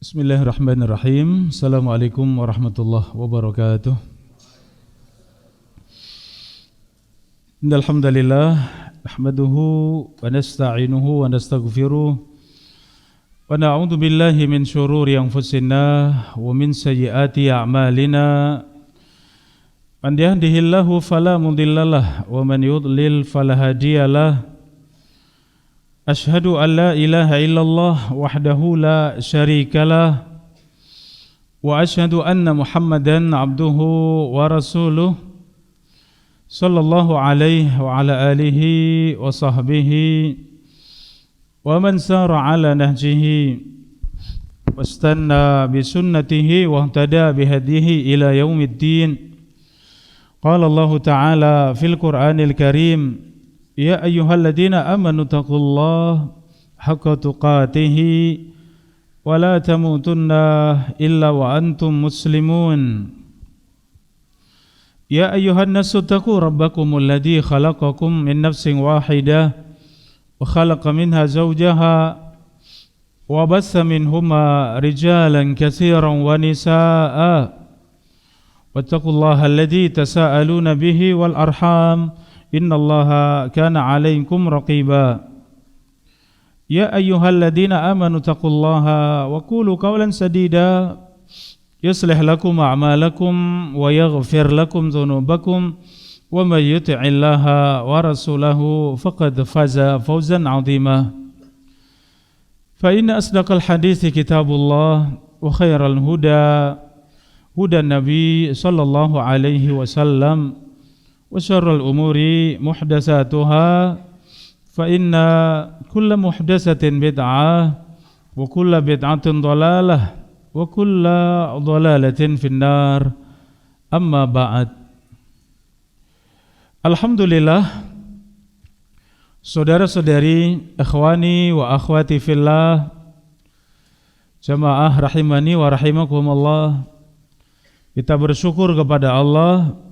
Bismillahirrahmanirrahim. Assalamualaikum warahmatullahi wabarakatuh. Innal hamdalillah nahmaduhu wa nasta'inuhu wa nastaghfiruh wa na'udzu billahi min shururi anfusina wa min sayyiati a'malina. Man yahdihillahu fala mudhillalah wa man yudlil fala hadiyalah. Ashhadu an la ilaha illallah wahdahu la syarika lah wa ashhadu anna Muhammadan abduhu wa rasuluh sallallahu alaihi wa ala alihi wa sahbihi wa man sara ala nahjihi wastanna bi sunnatihi wa ihtada bi hadihi ila yaumiddin. Qala Allah ta'ala fil Qur'anil Karim, ya ayyuhalladzina amanu taqullaha haqqa tuqatih wa la tamutunna illa wa antum muslimun. Ya ayyuhan nasu taqu rabbakumul ladzi khalaqakum min nafsin wahidah wa khalaqa minha zawjaha wa bassa minhuma rijalan katsiran wa nisaa'a wattaqullaha alladzi tasaaluna bihi wal arham innallaha kana 'alaikum raqiba. Ya ayyuhalladzina amanu taqullaha wa qulu qawlan sadida yuslih lakum a'malakum wa yaghfir lakum dhunubakum wa may yuti'illaha wa rasulahu faqad faza fawzan 'azima. Fa inna asdaqal hadithi kitabullah wa khairal huda hudan nabi sallallahu alaihi wasallam wa syarrul umuri muhdatsatuha fa inna kulla muhdatsatin bid'ah wa kulla bid'atin dhalalah wa kulla dhalalatin finnar. Amma ba'd. Alhamdulillah, saudara-saudari, ikhwani wa akhwati fillah, jamaah rahimani wa rahimakumullah, kita bersyukur kepada Allah.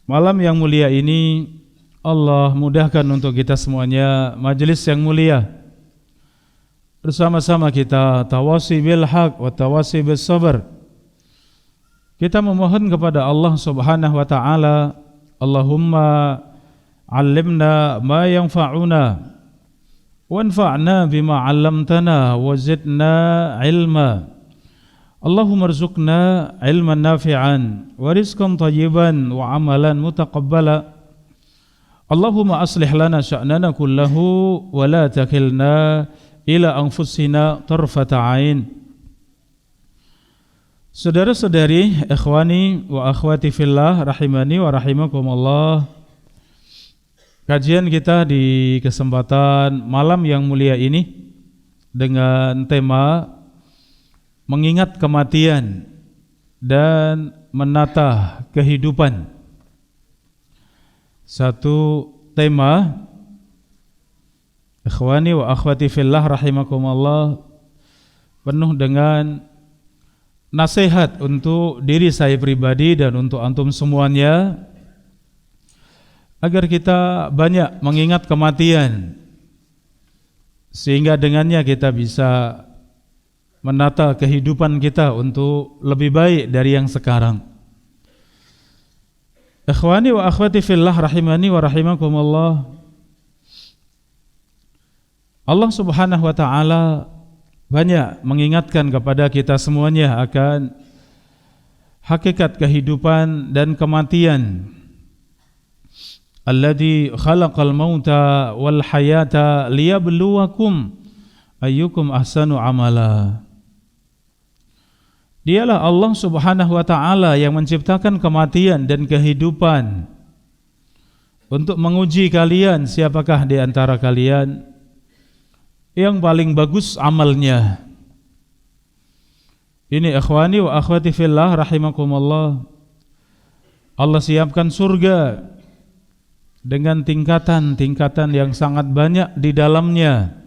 Malam yang mulia ini Allah mudahkan untuk kita semuanya majelis yang mulia. Bersama-sama kita tawasi bil haq wa tawasi bis sabr. Kita memohon kepada Allah Subhanahu wa taala, Allahumma 'allimna ma yanfa'una wanfa'na bima 'allamtana wa zidna 'ilma. Allahumma rzuqna ilman nafi'an wa rizqan tayyiban wa amalan mutaqabbala. Allahumma aslih lana sya'nana kullahu wa la takilna ila anfusina tarfata 'ain. Saudara-saudari, ikhwani wa akhwati fillah rahimani wa rahimakumullah, kajian kita di kesempatan malam yang mulia ini dengan tema mengingat kematian dan menata kehidupan. Satu tema, ikhwani wa akhwati fillah rahimakumullah, penuh dengan nasihat untuk diri saya pribadi dan untuk antum semuanya, agar kita banyak mengingat kematian, sehingga dengannya kita bisa menata kehidupan kita untuk lebih baik dari yang sekarang. Ikhwani wa akhwati fillah rahimani wa rahimakumullah, Allah Subhanahu wa taala banyak mengingatkan kepada kita semuanya akan hakikat kehidupan dan kematian. Alladzi khalaqal mauta wal hayata liyabluwakum ayyukum ahsanu amala. Dialah Allah Subhanahu wa taala yang menciptakan kematian dan kehidupan untuk menguji kalian, siapakah di antara kalian yang paling bagus amalnya. Ini ikhwani wa akhwati fillah rahimakumullah, Allah siapkan surga dengan tingkatan-tingkatan yang sangat banyak di dalamnya.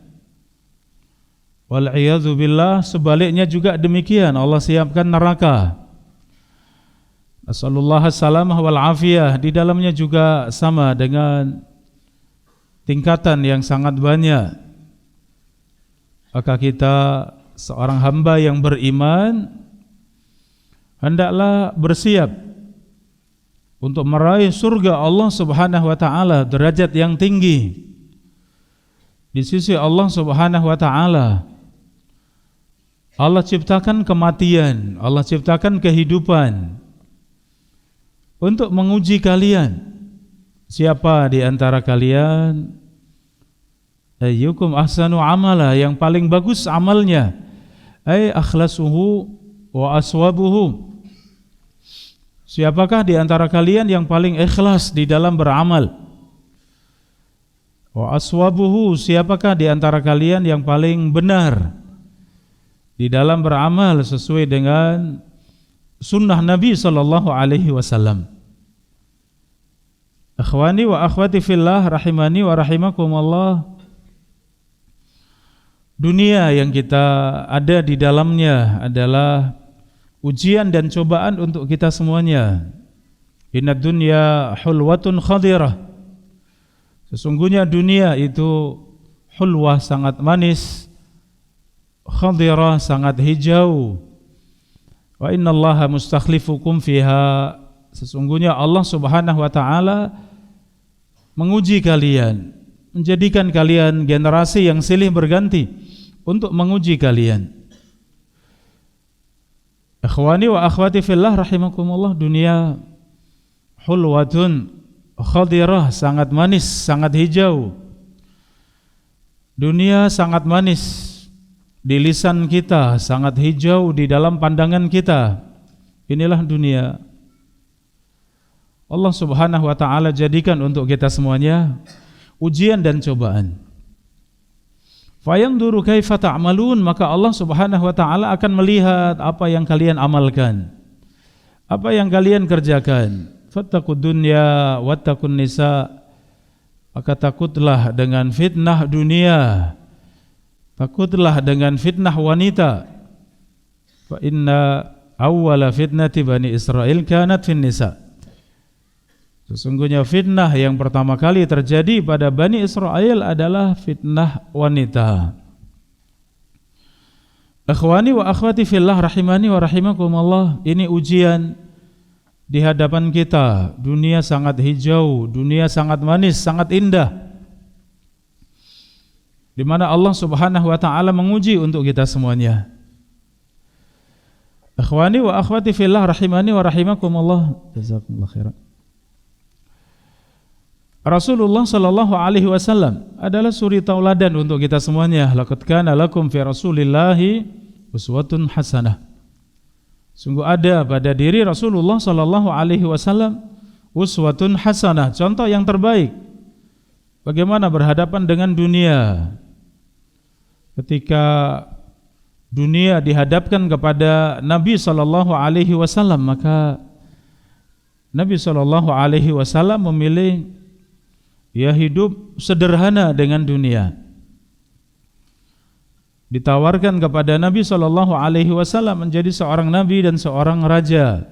Wal'iyadzu billah, sebaliknya juga demikian, Allah siapkan neraka. Nasallallahu salamah wal afiyah, di dalamnya juga sama dengan tingkatan yang sangat banyak. Maka kita seorang hamba yang beriman hendaklah bersiap untuk meraih surga Allah Subhanahu wa taala, derajat yang tinggi di sisi Allah Subhanahu wa taala. Allah ciptakan kematian, Allah ciptakan kehidupan untuk menguji kalian. Siapa di antara kalian ayyukum ahsanu amala, yang paling bagus amalnya, ay akhlasuhu wa aswabuhu. Siapakah di antara kalian yang paling ikhlas di dalam beramal? Wa aswabuhu, siapakah di antara kalian yang paling benar di dalam beramal sesuai dengan sunnah Nabi sallallahu alaihi wasallam. Akhwani wa akhwati fillah rahimani wa rahimakumullah. Dunia yang kita ada di dalamnya adalah ujian dan cobaan untuk kita semuanya. Inna dunya hulwatun khadirah. Sesungguhnya dunia itu hulwah, sangat manis, khadirah, sangat hijau. Wa innallaha mustakhlifukum fiha. Sesungguhnya Allah Subhanahu wa taala menguji kalian, menjadikan kalian generasi yang silih berganti untuk menguji kalian. Ikhwani wa akhwati fillah rahimakumullah, dunia hulwatun khadirah, sangat manis, sangat hijau. Dunia sangat manis di lisan kita, sangat hijau di dalam pandangan kita. Inilah dunia. Allah Subhanahu wa taala jadikan untuk kita semuanya ujian dan cobaan. Fayanzuru kaifa ta'malun, maka Allah Subhanahu wa taala akan melihat apa yang kalian amalkan, apa yang kalian kerjakan. Fattaqud dunya wattaqun nisa, maka takutlah dengan fitnah dunia, takutlah dengan fitnah wanita. Fa inna awwala fitnati bani Israil kanat fin nisa. Sesungguhnya fitnah yang pertama kali terjadi pada Bani Israel adalah fitnah wanita. Akhwani wa akhwati fillah rahimani wa rahimakumullah, ini ujian di hadapan kita. Dunia sangat hijau, dunia sangat manis, sangat indah, di mana Allah Subhanahu wa taala menguji untuk kita semuanya. Akhwani wa akhwati fillah rahimani wa rahimakumullah, jazakumullah khairan. Rasulullah sallallahu alaihi wasallam adalah suri tauladan untuk kita semuanya. Laqad kana lakum fi Rasulillahi uswatun hasanah. Sungguh ada pada diri Rasulullah sallallahu alaihi wasallam uswatun hasanah, contoh yang terbaik bagaimana berhadapan dengan dunia. Ketika dunia dihadapkan kepada Nabi sallallahu alaihi wasallam, maka Nabi sallallahu alaihi wasallam memilih hidup sederhana dengan dunia. Ditawarkan kepada Nabi sallallahu alaihi wasallam menjadi seorang nabi dan seorang raja,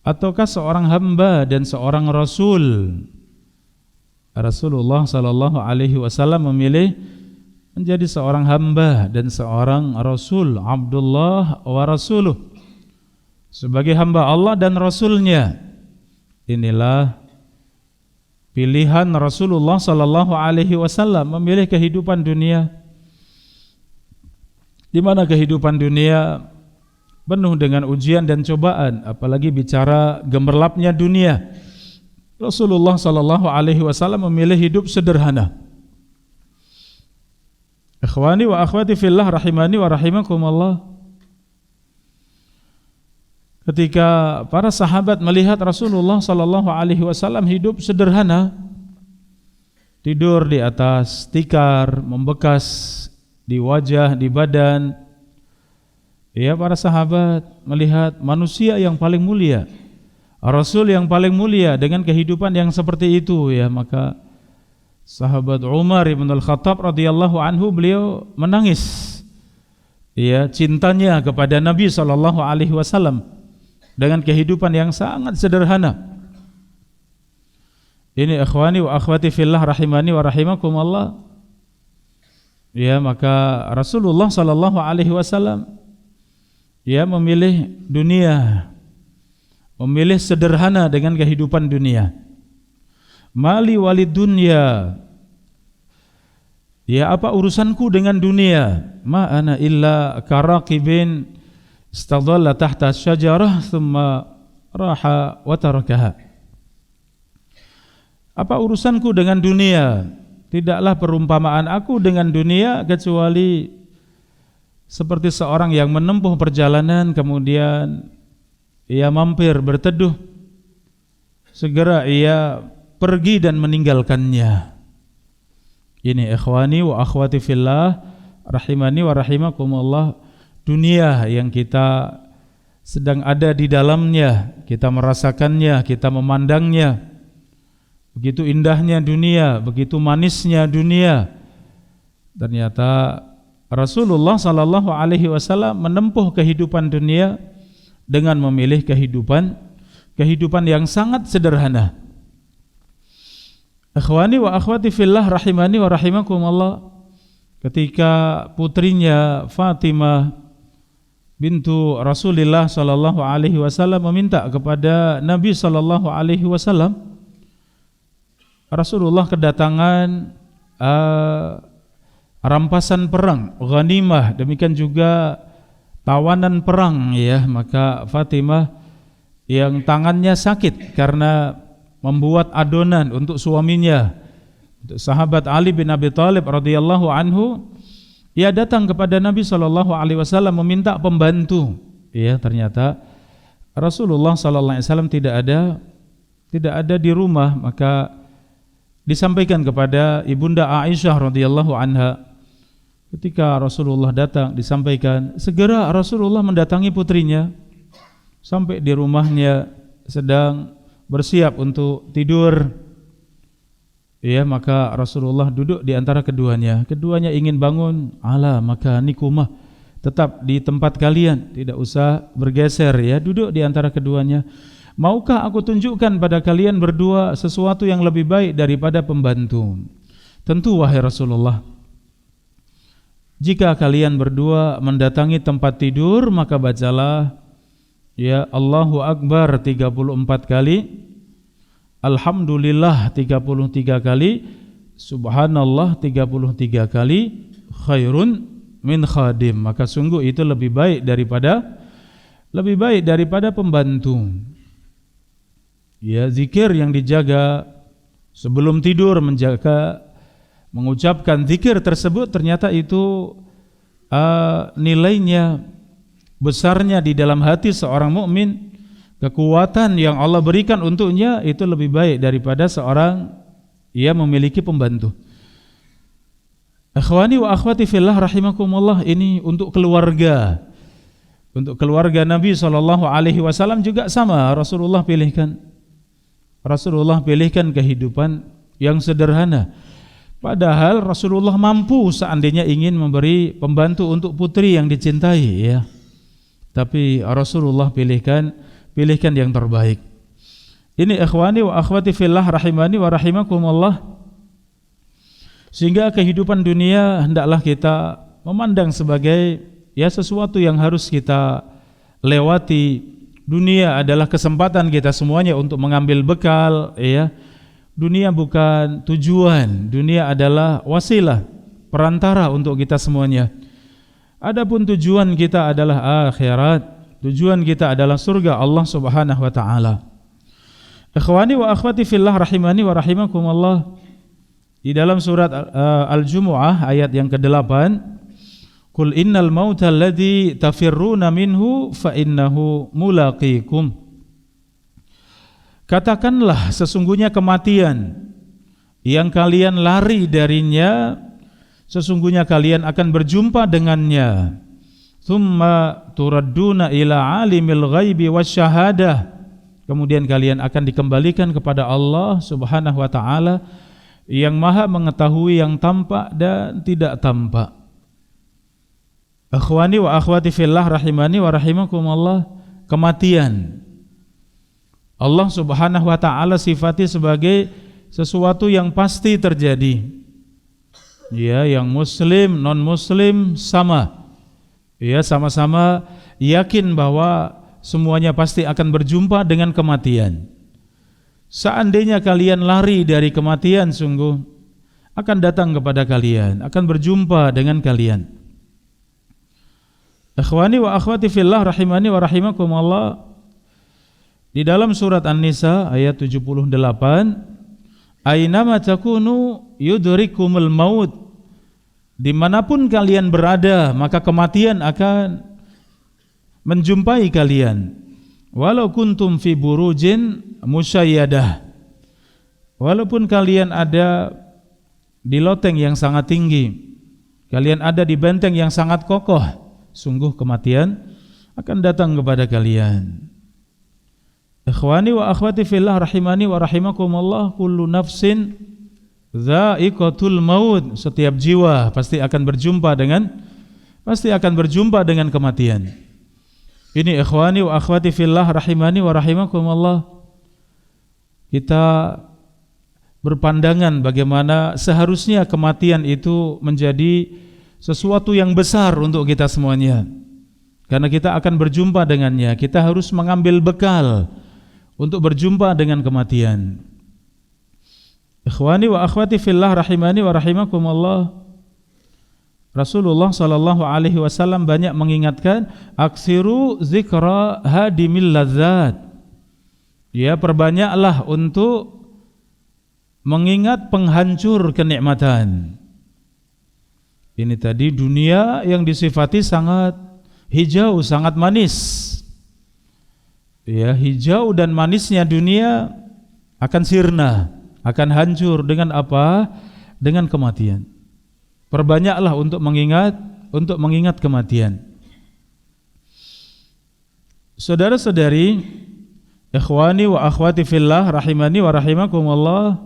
ataukah seorang hamba dan seorang rasul. Rasulullah sallallahu alaihi wasallam memilih menjadi seorang hamba dan seorang rasul, Abdullah wa rasuluh, sebagai hamba Allah dan rasulnya. Inilah pilihan Rasulullah sallallahu alaihi wasallam, memilih kehidupan dunia, di mana kehidupan dunia penuh dengan ujian dan cobaan, apalagi bicara gemerlapnya dunia. Rasulullah sallallahu alaihi wasallam memilih hidup sederhana. Ikhwani wa akhwati fillah rahimani wa rahimakumullah. Ketika para sahabat melihat Rasulullah sallallahu alaihi wasallam hidup sederhana, tidur di atas tikar, membekas di wajah, di badan, ya, para sahabat melihat manusia yang paling mulia, Rasul yang paling mulia dengan kehidupan yang seperti itu, ya, maka sahabat Umar ibn al-Khattab radhiyallahu anhu, beliau menangis, ya, cintanya kepada Nabi sallallahu alaihi wasallam dengan kehidupan yang sangat sederhana. Ini ikhwani wa akhwati fillah rahimani wa rahimakumullah, ya maka Rasulullah sallallahu alaihi wasallam ya memilih dunia, memilih sederhana dengan kehidupan dunia. Mali walid dunya, ya apa urusanku dengan dunia? Ma ana illa karaqibin istadalla tahta syajarah thumma raha wa tarakaha. Apa urusanku dengan dunia? Tidaklah perumpamaan aku dengan dunia kecuali seperti seorang yang menempuh perjalanan kemudian ia mampir berteduh, segera ia pergi dan meninggalkannya. Ini ikhwani wa akhwati fillah rahimani wa rahimakumullah, dunia yang kita sedang ada di dalamnya, kita merasakannya, kita memandangnya. Begitu indahnya dunia, begitu manisnya dunia. Ternyata Rasulullah sallallahu alaihi wasallam menempuh kehidupan dunia dengan memilih kehidupan yang sangat sederhana. Ikhwani wa akhwati fillah rahimani wa rahimakumullah, ketika putrinya Fatimah bintu Rasulullah sallallahu alaihi wasallam meminta kepada Nabi sallallahu alaihi wasallam, Rasulullah kedatangan rampasan perang, ghanimah, demikian juga tawanan perang, ya. Maka Fatimah yang tangannya sakit karena membuat adonan untuk suaminya, untuk sahabat Ali bin Abi Thalib radhiyallahu anhu, ia datang kepada Nabi sallallahu alaihi wasallam meminta pembantu. Ya, ternyata Rasulullah sallallahu alaihi wasallam tidak ada di rumah, maka disampaikan kepada ibunda Aisyah radhiyallahu anha. Ketika Rasulullah datang, disampaikan, segera Rasulullah mendatangi putrinya sampai di rumahnya sedang bersiap untuk tidur. Ya, maka Rasulullah duduk di antara keduanya. Keduanya ingin bangun, ala maka nikumah, tetap di tempat kalian, tidak usah bergeser, ya, duduk di antara keduanya. Maukah aku tunjukkan pada kalian berdua sesuatu yang lebih baik daripada pembantu? Tentu wahai Rasulullah, jika kalian berdua mendatangi tempat tidur, maka bacalah ya Allahu Akbar 34 kali, Alhamdulillah 33 kali, Subhanallah 33 kali, khairun min khadim. Maka sungguh itu lebih baik daripada pembantu. Ya, zikir yang dijaga sebelum tidur, mengucapkan zikir tersebut, ternyata itu nilainya, besarnya di dalam hati seorang mukmin, kekuatan yang Allah berikan untuknya itu lebih baik daripada seorang yang memiliki pembantu. Akhwani wa akhwati fillah rahimakumullah, ini untuk keluarga. Untuk keluarga Nabi sallallahu alaihi wasallam juga sama, Rasulullah pilihkan kehidupan yang sederhana. Padahal Rasulullah mampu seandainya ingin memberi pembantu untuk putri yang dicintai, ya. Tapi Rasulullah pilihkan yang terbaik. Ini ikhwani wa akhwati fillah rahimani wa rahimakumullah. Sehingga kehidupan dunia hendaklah kita memandang sebagai ya sesuatu yang harus kita lewati. Dunia adalah kesempatan kita semuanya untuk mengambil bekal, ya. Dunia bukan tujuan, dunia adalah wasilah, perantara untuk kita semuanya. Adapun tujuan kita adalah akhirat, tujuan kita adalah surga Allah Subhanahu wa taala. Ikhwani wa akhwati fillah rahimani wa rahimakumullah. Di dalam surat Al-Jumu'ah ayat yang ke-8, Qul innal mauta alladhi tafirruna minhu fa innahu mulaqikum. Katakanlah sesungguhnya kematian yang kalian lari darinya, sesungguhnya kalian akan berjumpa dengannya. Tsumma turadduna ila alimil ghaibi wasyahadah. Kemudian kalian akan dikembalikan kepada Allah Subhanahu wa taala yang Maha mengetahui yang tampak dan tidak tampak. Akhwani wa akhwati fillah rahimani wa rahimakumullah, kematian Allah Subhanahu wa taala sifati sebagai sesuatu yang pasti terjadi. Ya, yang muslim, non muslim sama. Ya, sama-sama yakin bahwa semuanya pasti akan berjumpa dengan kematian. Seandainya kalian lari dari kematian, sungguh akan datang kepada kalian, akan berjumpa dengan kalian. Ikhwani wa akhwati fillah rahimani wa rahimakumullah, di dalam surat An-Nisa ayat 78, Ainama takunu yudrikumul maut, dimanapun kalian berada maka kematian akan menjumpai kalian. Walau kuntum fi burujin musyayyadah, walaupun kalian ada di loteng yang sangat tinggi, kalian ada di benteng yang sangat kokoh, sungguh kematian akan datang kepada kalian. Ikhwani wa akhwati fillah rahimani wa rahimakumullah, kullu nafsin dha'iqatul maut, setiap jiwa pasti akan berjumpa dengan kematian. Ini ikhwani wa akhwati fillah rahimani wa rahimakumullah, kita berpandangan bagaimana seharusnya kematian itu menjadi sesuatu yang besar untuk kita semuanya. Karena kita akan berjumpa dengannya, kita harus mengambil bekal untuk berjumpa dengan kematian. Ikhwani wa akhwati fillah rahimani wa rahimakumullah, Rasulullah sallallahu alaihi wasallam banyak mengingatkan, aksiru zikra hadimil ladzat. Ya, perbanyaklah untuk mengingat penghancur kenikmatan. Ini tadi dunia yang disifati sangat hijau, sangat manis. Ya, hijau dan manisnya dunia akan sirna, akan hancur dengan apa? Dengan kematian. Perbanyaklah untuk mengingat kematian. Saudara-saudari, ikhwani wa akhwati fillah rahimani wa rahimakumullah,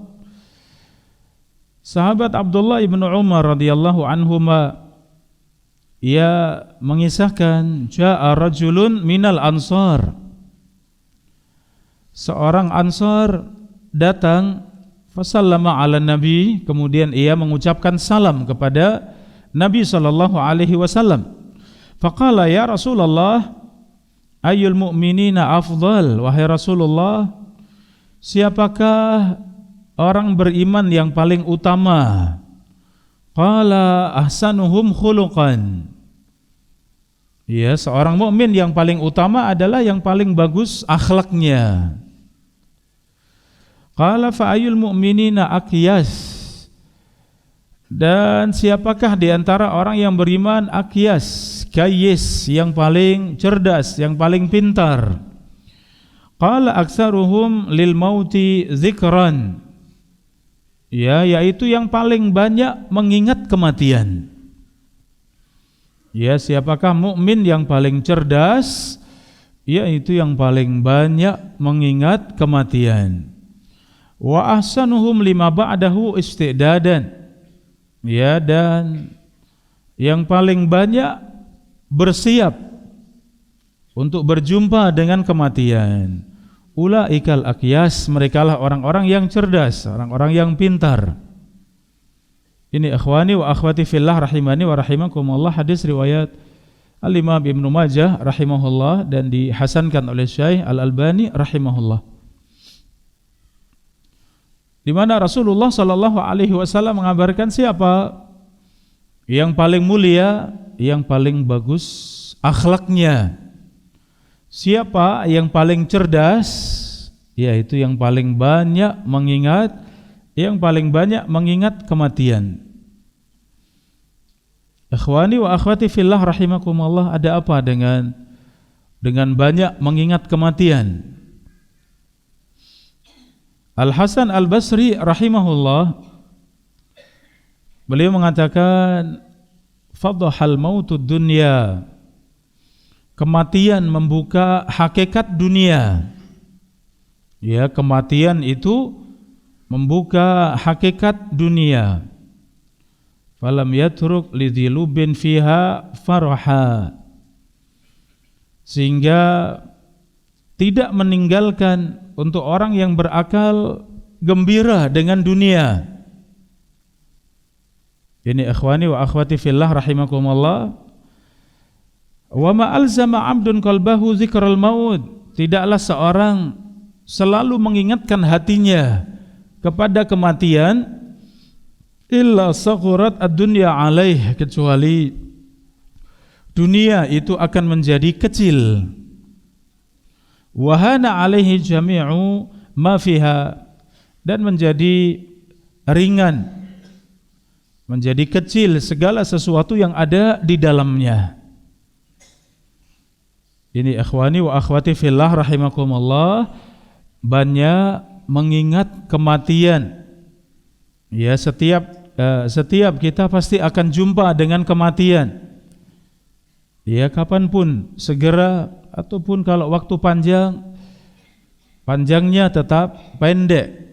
sahabat Abdullah ibn Umar radhiyallahu anhuma, ia mengisahkan, ja'a rajulun minal ansar, seorang ansar datang, fasallama ala nabi, kemudian ia mengucapkan salam kepada Nabi sallallahu alaihi wasallam. Faqala ya Rasulullah, ayyul mu'minina afdal, wahai Rasulullah, siapakah orang beriman yang paling utama? Qala ahsanuhum khuluqan. Ya, seorang mukmin yang paling utama adalah yang paling bagus akhlaknya. Qala fa ayyul mu'minina aqyas, dan siapakah di antara orang yang beriman aqyas, kayyis, yang paling cerdas, yang paling pintar? Qala aktsaruhum lil mauti dzikran, ya, yaitu yang paling banyak mengingat kematian. Ya, siapakah mukmin yang paling cerdas? Yaitu yang paling banyak mengingat kematian. Wa ahsanuhum lima ba'dahu istidadan, ya, dan yang paling banyak bersiap untuk berjumpa dengan kematian. Ulaikal aqyas, merekalah orang-orang yang cerdas, orang-orang yang pintar. Ini ikhwani wa akhwati fillah rahimani wa rahimakumullah, hadis riwayat Al-Imam Ibnu Majah rahimahullah dan dihasankan oleh Syekh Al-Albani rahimahullah, di mana Rasulullah sallallahu alaihi wasallam mengabarkan siapa yang paling mulia, yang paling bagus akhlaknya, siapa yang paling cerdas, yaitu yang paling banyak mengingat kematian. Ikhwani wa akhwati fillah rahimakumullah, ada apa dengan banyak mengingat kematian? Al-Hasan Al-Basri rahimahullah, beliau mengatakan, fadhahal mautud dunya, kematian membuka hakikat dunia. Ya, kematian itu membuka hakikat dunia. Falam yatruk lidzilubin fiha faraha, sehingga tidak meninggalkan untuk orang yang berakal gembira dengan dunia. Ini ikhwani wa akhwati fillah rahimakumullah. Wa ma alzama 'abdun qalbahu dzikral maut. Tidaklah seorang selalu mengingatkan hatinya kepada kematian illa saghurat ad-dunya alaih, kecuali dunia itu akan menjadi kecil. Wa hana alaihi jami'u ma fiha, dan menjadi ringan, menjadi kecil segala sesuatu yang ada di dalamnya. Ini ikhwani wa akhwati fillah rahimakumullah, banyak mengingat kematian. Ya, setiap kita pasti akan jumpa dengan kematian. Ya, kapanpun, segera ataupun kalau waktu panjangnya tetap pendek.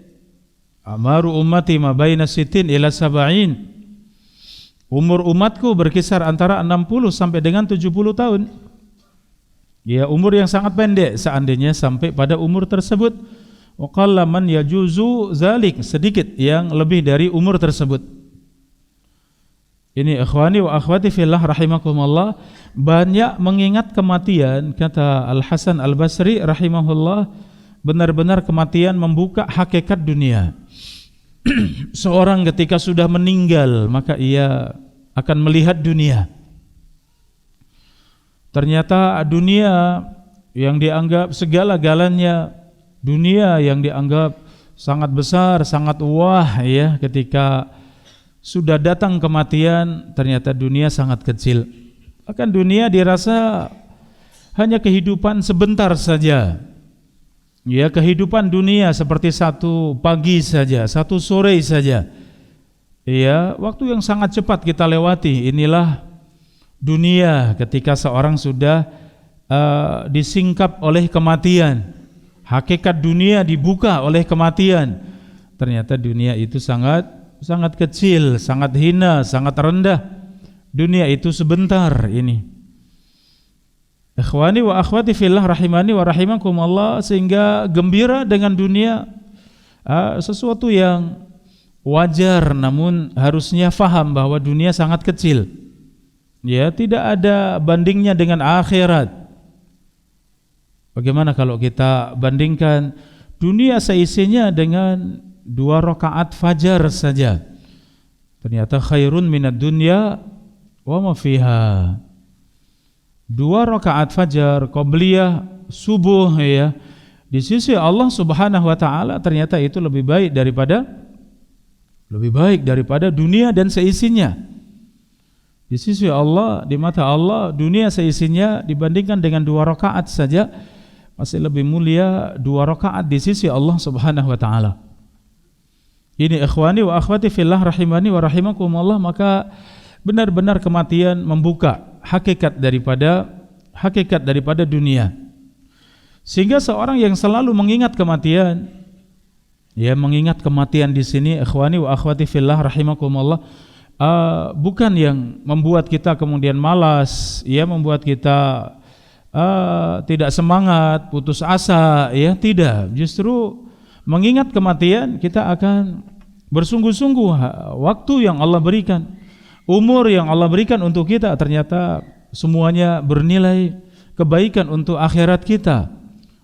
Amaru ummati ma baina sittin ila sab'in. Umur umatku berkisar antara 60 sampai dengan 70 tahun. Ya, umur yang sangat pendek seandainya sampai pada umur tersebut. Wa qalla man yajuzu zalik, sedikit yang lebih dari umur tersebut. Ini ikhwani wa akhwati fillah rahimakumullah, banyak mengingat kematian. Kata Al-Hasan Al-Basri rahimahullah, benar-benar kematian membuka hakikat dunia. Seorang ketika sudah meninggal, maka ia akan melihat dunia. Ternyata dunia yang dianggap segala-galanya, dunia yang dianggap sangat besar, sangat wah, ya, ketika sudah datang kematian, ternyata dunia sangat kecil. Bahkan dunia dirasa hanya kehidupan sebentar saja. Ya, kehidupan dunia seperti satu pagi saja, satu sore saja. Ya, waktu yang sangat cepat kita lewati. Inilah dunia ketika seorang sudah disingkap oleh kematian. Hakikat dunia dibuka oleh kematian. Ternyata dunia itu sangat kecil, sangat hina, sangat rendah. Dunia itu sebentar ini. Ikhwani wa akhwati fillah rahimani wa rahimakumullah, sehingga gembira dengan dunia sesuatu yang wajar, namun harusnya faham bahwa dunia sangat kecil. Ya, tidak ada bandingnya dengan akhirat. Bagaimana kalau kita bandingkan dunia seisinya dengan 2 rakaat fajar saja? Ternyata khairun minad dunya wa ma fiha. 2 rakaat fajar qabliyah subuh, ya, di sisi Allah Subhanahu wa taala ternyata itu lebih baik daripada dunia dan seisinya. Di sisi Allah, di mata Allah, dunia seisinya dibandingkan dengan 2 rakaat saja masih lebih mulia 2 rakaat di sisi Allah Subhanahu wa taala. Ini ikhwani wa akhwati fillah rahimani wa rahimakumullah, maka benar-benar kematian membuka hakikat daripada dunia. Sehingga seorang yang selalu mengingat kematian, ya, mengingat kematian di sini ikhwani wa akhwati fillah rahimakumullah, bukan yang membuat kita kemudian malas, ya, membuat kita tidak semangat, putus asa, ya, tidak. Justru mengingat kematian kita akan bersungguh-sungguh. Waktu yang Allah berikan, umur yang Allah berikan untuk kita, ternyata semuanya bernilai kebaikan untuk akhirat kita,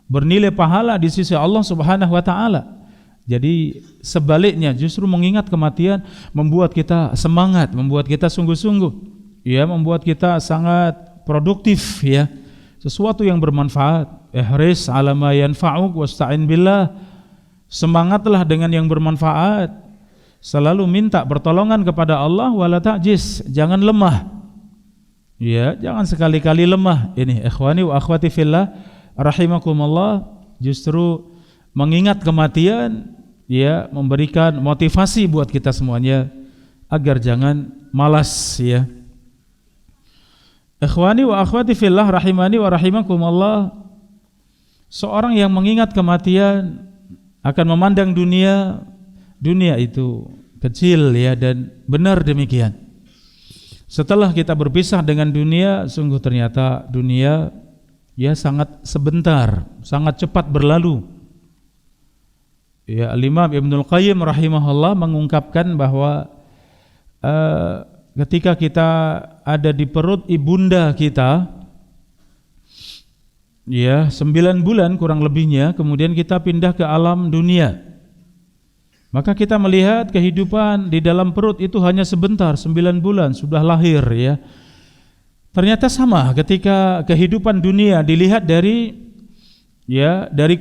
bernilai pahala di sisi Allah Subhanahu wa taala. Jadi sebaliknya, justru mengingat kematian membuat kita semangat, membuat kita sungguh-sungguh, ya, membuat kita sangat produktif, ya, sesuatu yang bermanfaat. Ihris ala ma yanfa'uk wasta'in billah. Semangatlah dengan yang bermanfaat. Selalu minta pertolongan kepada Allah, wala ta'jiz, jangan lemah. Ya, jangan sekali-kali lemah. Ini ikhwani wa akhwati fillah rahimakumullah, justru mengingat kematian, ya, memberikan motivasi buat kita semuanya agar jangan malas, ya. Ikhwani wa akhwati fillah rahimani wa rahimakumullah, seorang yang mengingat kematian akan memandang dunia itu kecil, ya, dan benar demikian. Setelah kita berpisah dengan dunia, sungguh ternyata dunia, ya, sangat sebentar, sangat cepat berlalu. Ya, Al-Imam Ibnul Qayyim rahimahullah mengungkapkan bahwa ketika kita ada di perut ibunda kita, ya 9 bulan kurang lebihnya, kemudian kita pindah ke alam dunia, maka kita melihat kehidupan di dalam perut itu hanya sebentar, 9 bulan sudah lahir ya. Ternyata sama ketika kehidupan dunia dilihat dari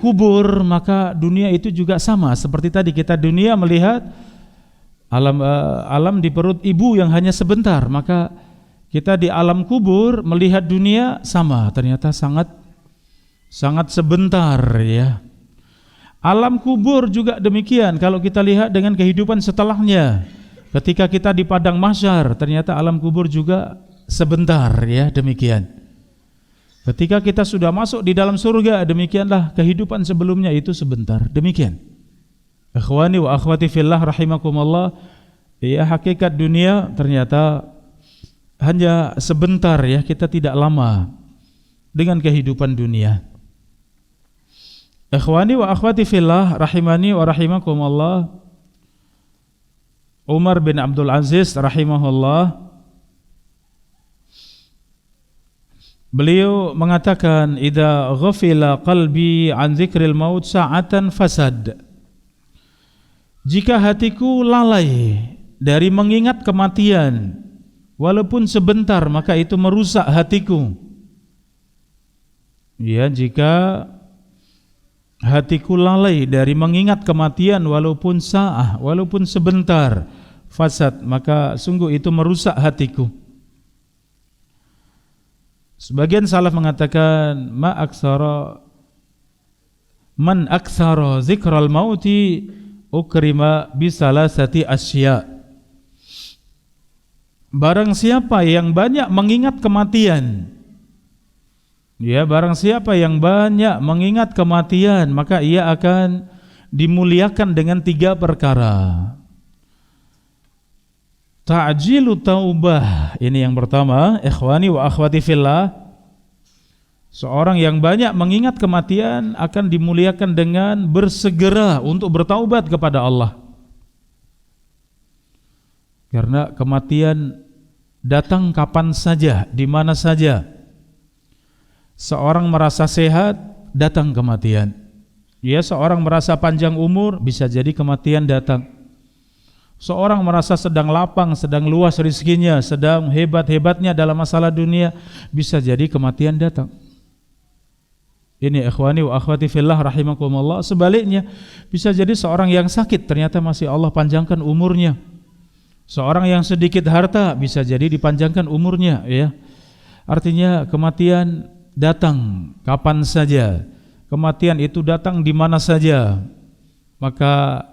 kubur, maka dunia itu juga sama seperti tadi kita dunia melihat alam di perut ibu yang hanya sebentar, maka kita di alam kubur melihat dunia sama, ternyata sangat sebentar ya. Alam kubur juga demikian kalau kita lihat dengan kehidupan setelahnya. Ketika kita di padang mahsyar, ternyata alam kubur juga sebentar ya, demikian. Ketika kita sudah masuk di dalam surga, demikianlah kehidupan sebelumnya itu sebentar, demikian. Ikhwani wa akhwati fillah rahimakumullah, ya hakikat dunia ternyata hanya sebentar ya, kita tidak lama dengan kehidupan dunia. Ikhwani wa akhwati fillah rahimani wa rahimakumullah, Umar bin Abdul Aziz rahimahullah, beliau mengatakan, idza ghafila qalbi an dzikril maut sa'atan fasad. Jika hatiku lalai dari mengingat kematian walaupun sebentar, maka itu merusak hatiku. Ya, jika hatiku lalai dari mengingat kematian walaupun sa'ah, walaupun sebentar, fasad, maka sungguh itu merusak hatiku. Sebagian salaf mengatakan, man aktsara dzikral mauti ukrima bisalasati asya. Barang siapa yang banyak mengingat kematian, ya, barang siapa yang banyak mengingat kematian, maka ia akan dimuliakan dengan 3 perkara. Ta'jilu taubah, ini yang pertama, ikhwani wa akhwati fillah. Seorang yang banyak mengingat kematian akan dimuliakan dengan bersegera untuk bertaubat kepada Allah. Karena kematian datang kapan saja, di mana saja. Seorang merasa sehat, datang kematian. Ya, seorang merasa panjang umur, bisa jadi kematian datang. Seorang merasa sedang lapang, sedang luas rezekinya, sedang hebat-hebatnya dalam masalah dunia, bisa jadi kematian datang. Ini ikhwani wa akhwati fillah rahimakumullah. Sebaliknya, bisa jadi seorang yang sakit, ternyata masih Allah panjangkan umurnya. Seorang yang sedikit harta, bisa jadi dipanjangkan umurnya ya. Artinya kematian datang kapan saja, kematian itu datang di mana saja. Maka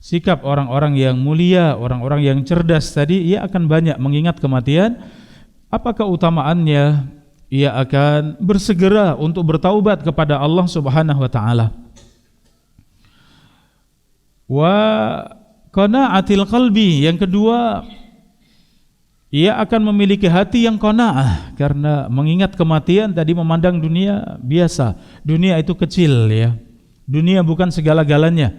sikap orang-orang yang mulia, orang-orang yang cerdas tadi, ia akan banyak mengingat kematian. Apa keutamaannya? Ia akan bersegera untuk bertaubat kepada Allah Subhanahu wa taala. Wa qana'atil qalbi, yang kedua, ia akan memiliki hati yang qanaah, karena mengingat kematian tadi, memandang dunia biasa. Dunia itu kecil ya. Dunia bukan segala-galanya.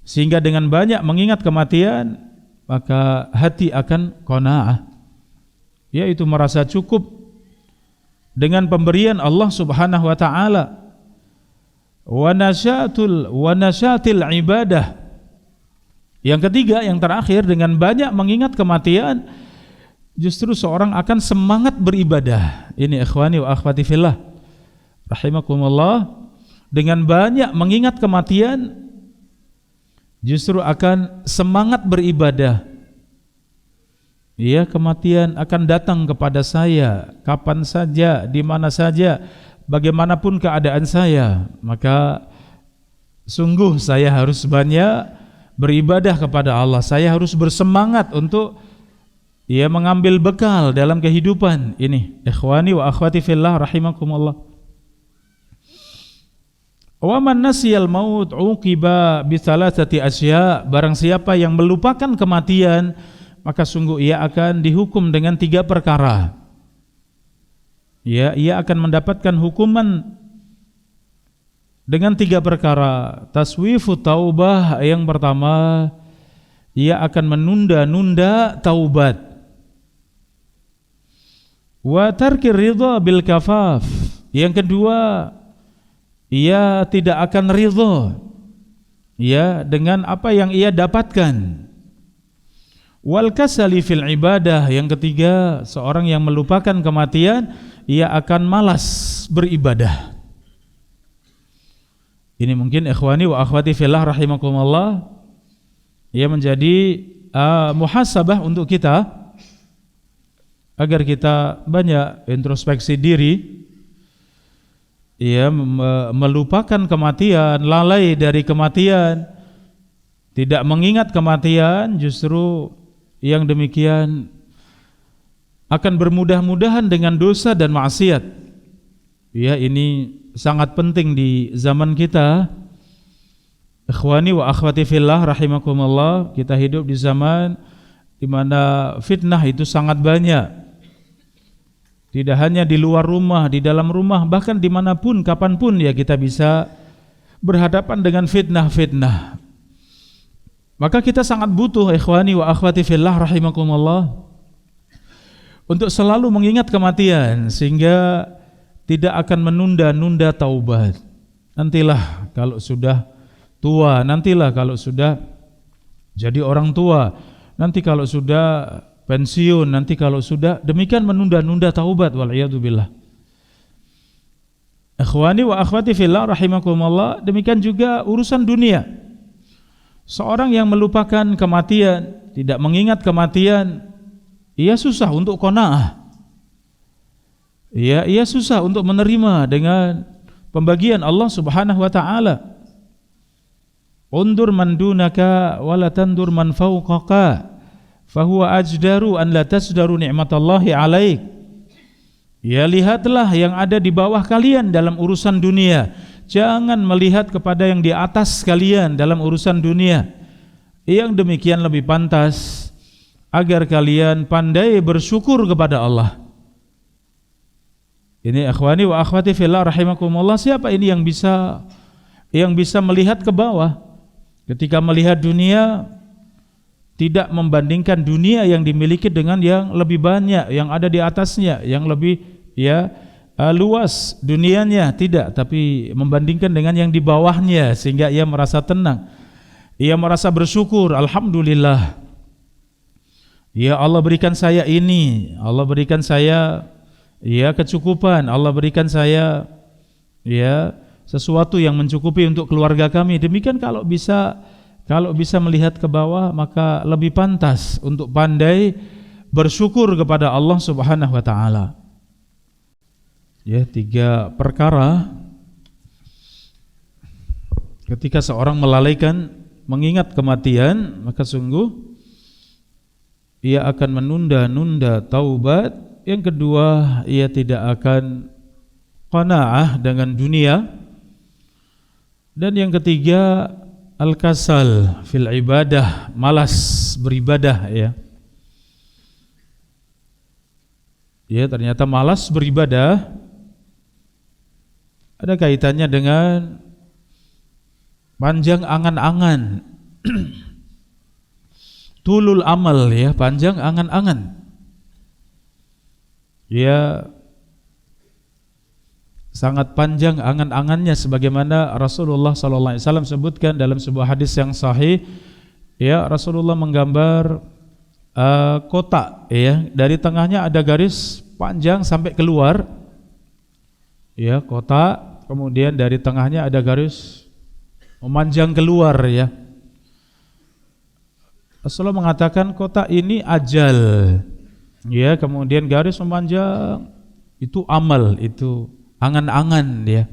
Sehingga dengan banyak mengingat kematian, maka hati akan qanaah, yaitu merasa cukup dengan pemberian Allah Subhanahu wa taala. Wa nasyatil ibadah. Yang ketiga, yang terakhir, dengan banyak mengingat kematian, justru seorang akan semangat beribadah. Ini ikhwani wa akhwati fillah rahimakumullah. Dengan banyak mengingat kematian, justru akan semangat beribadah. Ya, kematian akan datang kepada saya kapan saja, di mana saja, bagaimanapun keadaan saya. Maka sungguh saya harus banyak beribadah kepada Allah. Saya harus bersemangat untuk mengambil bekal dalam kehidupan ini. Ikhwani wa akhwati fillah rahimakumullah. Wa man nasiyal maut uqiba bi thalathati asya. Barang siapa yang melupakan kematian, maka sungguh ia akan dihukum dengan 3 perkara. Ya, ia akan mendapatkan hukuman dengan 3 perkara. Taswifu taubah, yang pertama, ia akan menunda-nunda taubat. Wa tarkir ridha bil kafaf. Yang kedua, ia tidak akan ridha ya dengan apa yang ia dapatkan. Wal kasali fil ibadah. Yang ketiga, seorang yang melupakan kematian, ia akan malas beribadah. Ini mungkin ikhwani wa akhwati fillah rahimakumullah, ia menjadi muhasabah untuk kita agar kita banyak introspeksi diri, ya, melupakan kematian, lalai dari kematian, tidak mengingat kematian. Justru yang demikian akan bermudah-mudahan dengan dosa dan maksiat. Ya, ini sangat penting di zaman kita. Ikhwani wa akhwati fillah rahimakumullah, kita hidup di zaman di mana fitnah itu sangat banyak. Tidak hanya di luar rumah, di dalam rumah, bahkan dimanapun, kapanpun ya kita bisa berhadapan dengan fitnah-fitnah. Maka kita sangat butuh ikhwani wa akhwati fillah rahimakumullah untuk selalu mengingat kematian, sehingga tidak akan menunda-nunda taubat. Nantilah kalau sudah tua, nantilah kalau sudah jadi orang tua, nanti kalau sudah pensiun, nanti kalau sudah, demikian menunda-nunda taubat, wal'iyadzubillah. Ikhwani wa akhwati fillah rahimakumullah, demikian juga urusan dunia. Seorang yang melupakan kematian, tidak mengingat kematian, ia susah untuk qanaah. Ia susah untuk menerima dengan pembagian Allah Subhanahu wa taala. Undur man dunaka wa la tandur man fawqaka fahuwa ajdaru an la tasdaru ni'matallahi alaik. Ya, lihatlah yang ada di bawah kalian dalam urusan dunia, jangan melihat kepada yang di atas kalian dalam urusan dunia. Yang demikian lebih pantas agar kalian pandai bersyukur kepada Allah. Ini akhwani wa akhwati fillah rahimakumullah, siapa ini yang bisa melihat ke bawah ketika melihat dunia, tidak membandingkan dunia yang dimiliki dengan yang lebih banyak yang ada di atasnya, yang lebih luas dunianya, tidak, tapi membandingkan dengan yang di bawahnya, sehingga ia merasa tenang, ia merasa bersyukur. Alhamdulillah, ya Allah berikan saya ini, Allah berikan saya kecukupan, Allah berikan saya sesuatu yang mencukupi untuk keluarga kami. Demikian kalau bisa melihat ke bawah, maka lebih pantas untuk pandai bersyukur kepada Allah Subhanahu wa taala. Ya, 3 perkara ketika seorang melalaikan mengingat kematian, maka sungguh ia akan menunda-nunda taubat. Yang kedua, ia tidak akan qanaah dengan dunia. Dan yang ketiga, al-kasal fil ibadah, malas beribadah, ya. Ya, ternyata malas beribadah ada kaitannya dengan panjang angan-angan. Tulul amal, ya, panjang angan-angan. Ya, sangat panjang angan-angannya, sebagaimana Rasulullah SAW sebutkan dalam sebuah hadis yang sahih. Ya, Rasulullah menggambar kotak, ya, dari tengahnya ada garis panjang sampai keluar, ya, kotak, kemudian dari tengahnya ada garis memanjang keluar, ya. Rasulullah mengatakan kotak ini ajal, ya, kemudian garis memanjang itu amal, itu angan-angan, ya.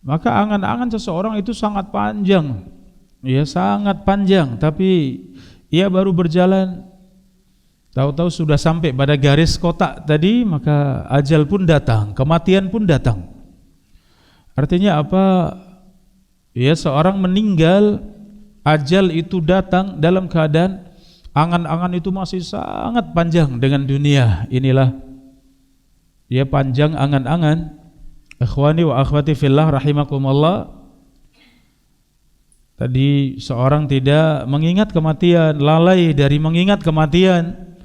Maka angan-angan seseorang itu sangat panjang, ya, sangat panjang, tapi ia baru berjalan, tahu-tahu sudah sampai pada garis kotak tadi, maka ajal pun datang, kematian pun datang. Artinya apa? Ya, seorang meninggal, ajal itu datang dalam keadaan angan-angan itu masih sangat panjang dengan dunia. Inilah ya panjang angan-angan. Ikhwani wa akhwati fillah rahimakumullah. Tadi seorang tidak mengingat kematian, lalai dari mengingat kematian,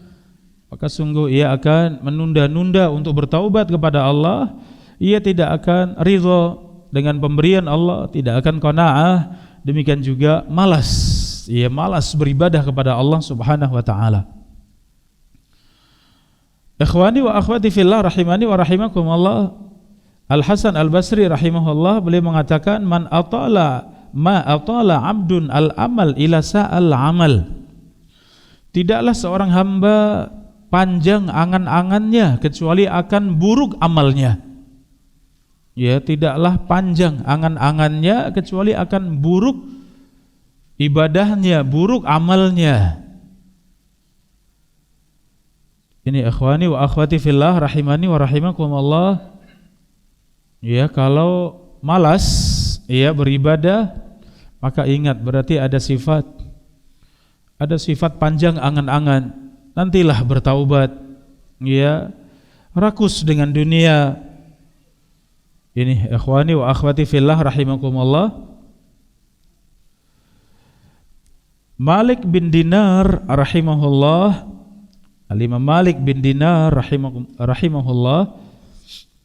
maka sungguh ia akan menunda-nunda untuk bertaubat kepada Allah. Ia tidak akan ridha dengan pemberian Allah, tidak akan qanaah, demikian juga malas. Ia malas beribadah kepada Allah Subhanahu wa taala. Ikhwani wa akhwati fillah rahimani wa rahimakumullah. Al-Hasan Al-Basri rahimahullah beliau mengatakan ma atala 'abdun al-amal ila sa'al amal. Tidaklah seorang hamba panjang angan-angannya kecuali akan buruk amalnya. Ya, tidaklah panjang angan-angannya kecuali akan buruk ibadahnya, buruk amalnya. Ini ikhwani wa akhwati fillah rahimani wa rahimakumullah. Ya, kalau malas ya beribadah, maka ingat berarti ada sifat panjang angan-angan. Nantilah bertaubat. Ya, rakus dengan dunia. Ini ikhwani wa akhwati fillah rahimakumullah. Malik bin Dinar rahimahullah, Al-Imam Malik bin Dinar rahimahullah,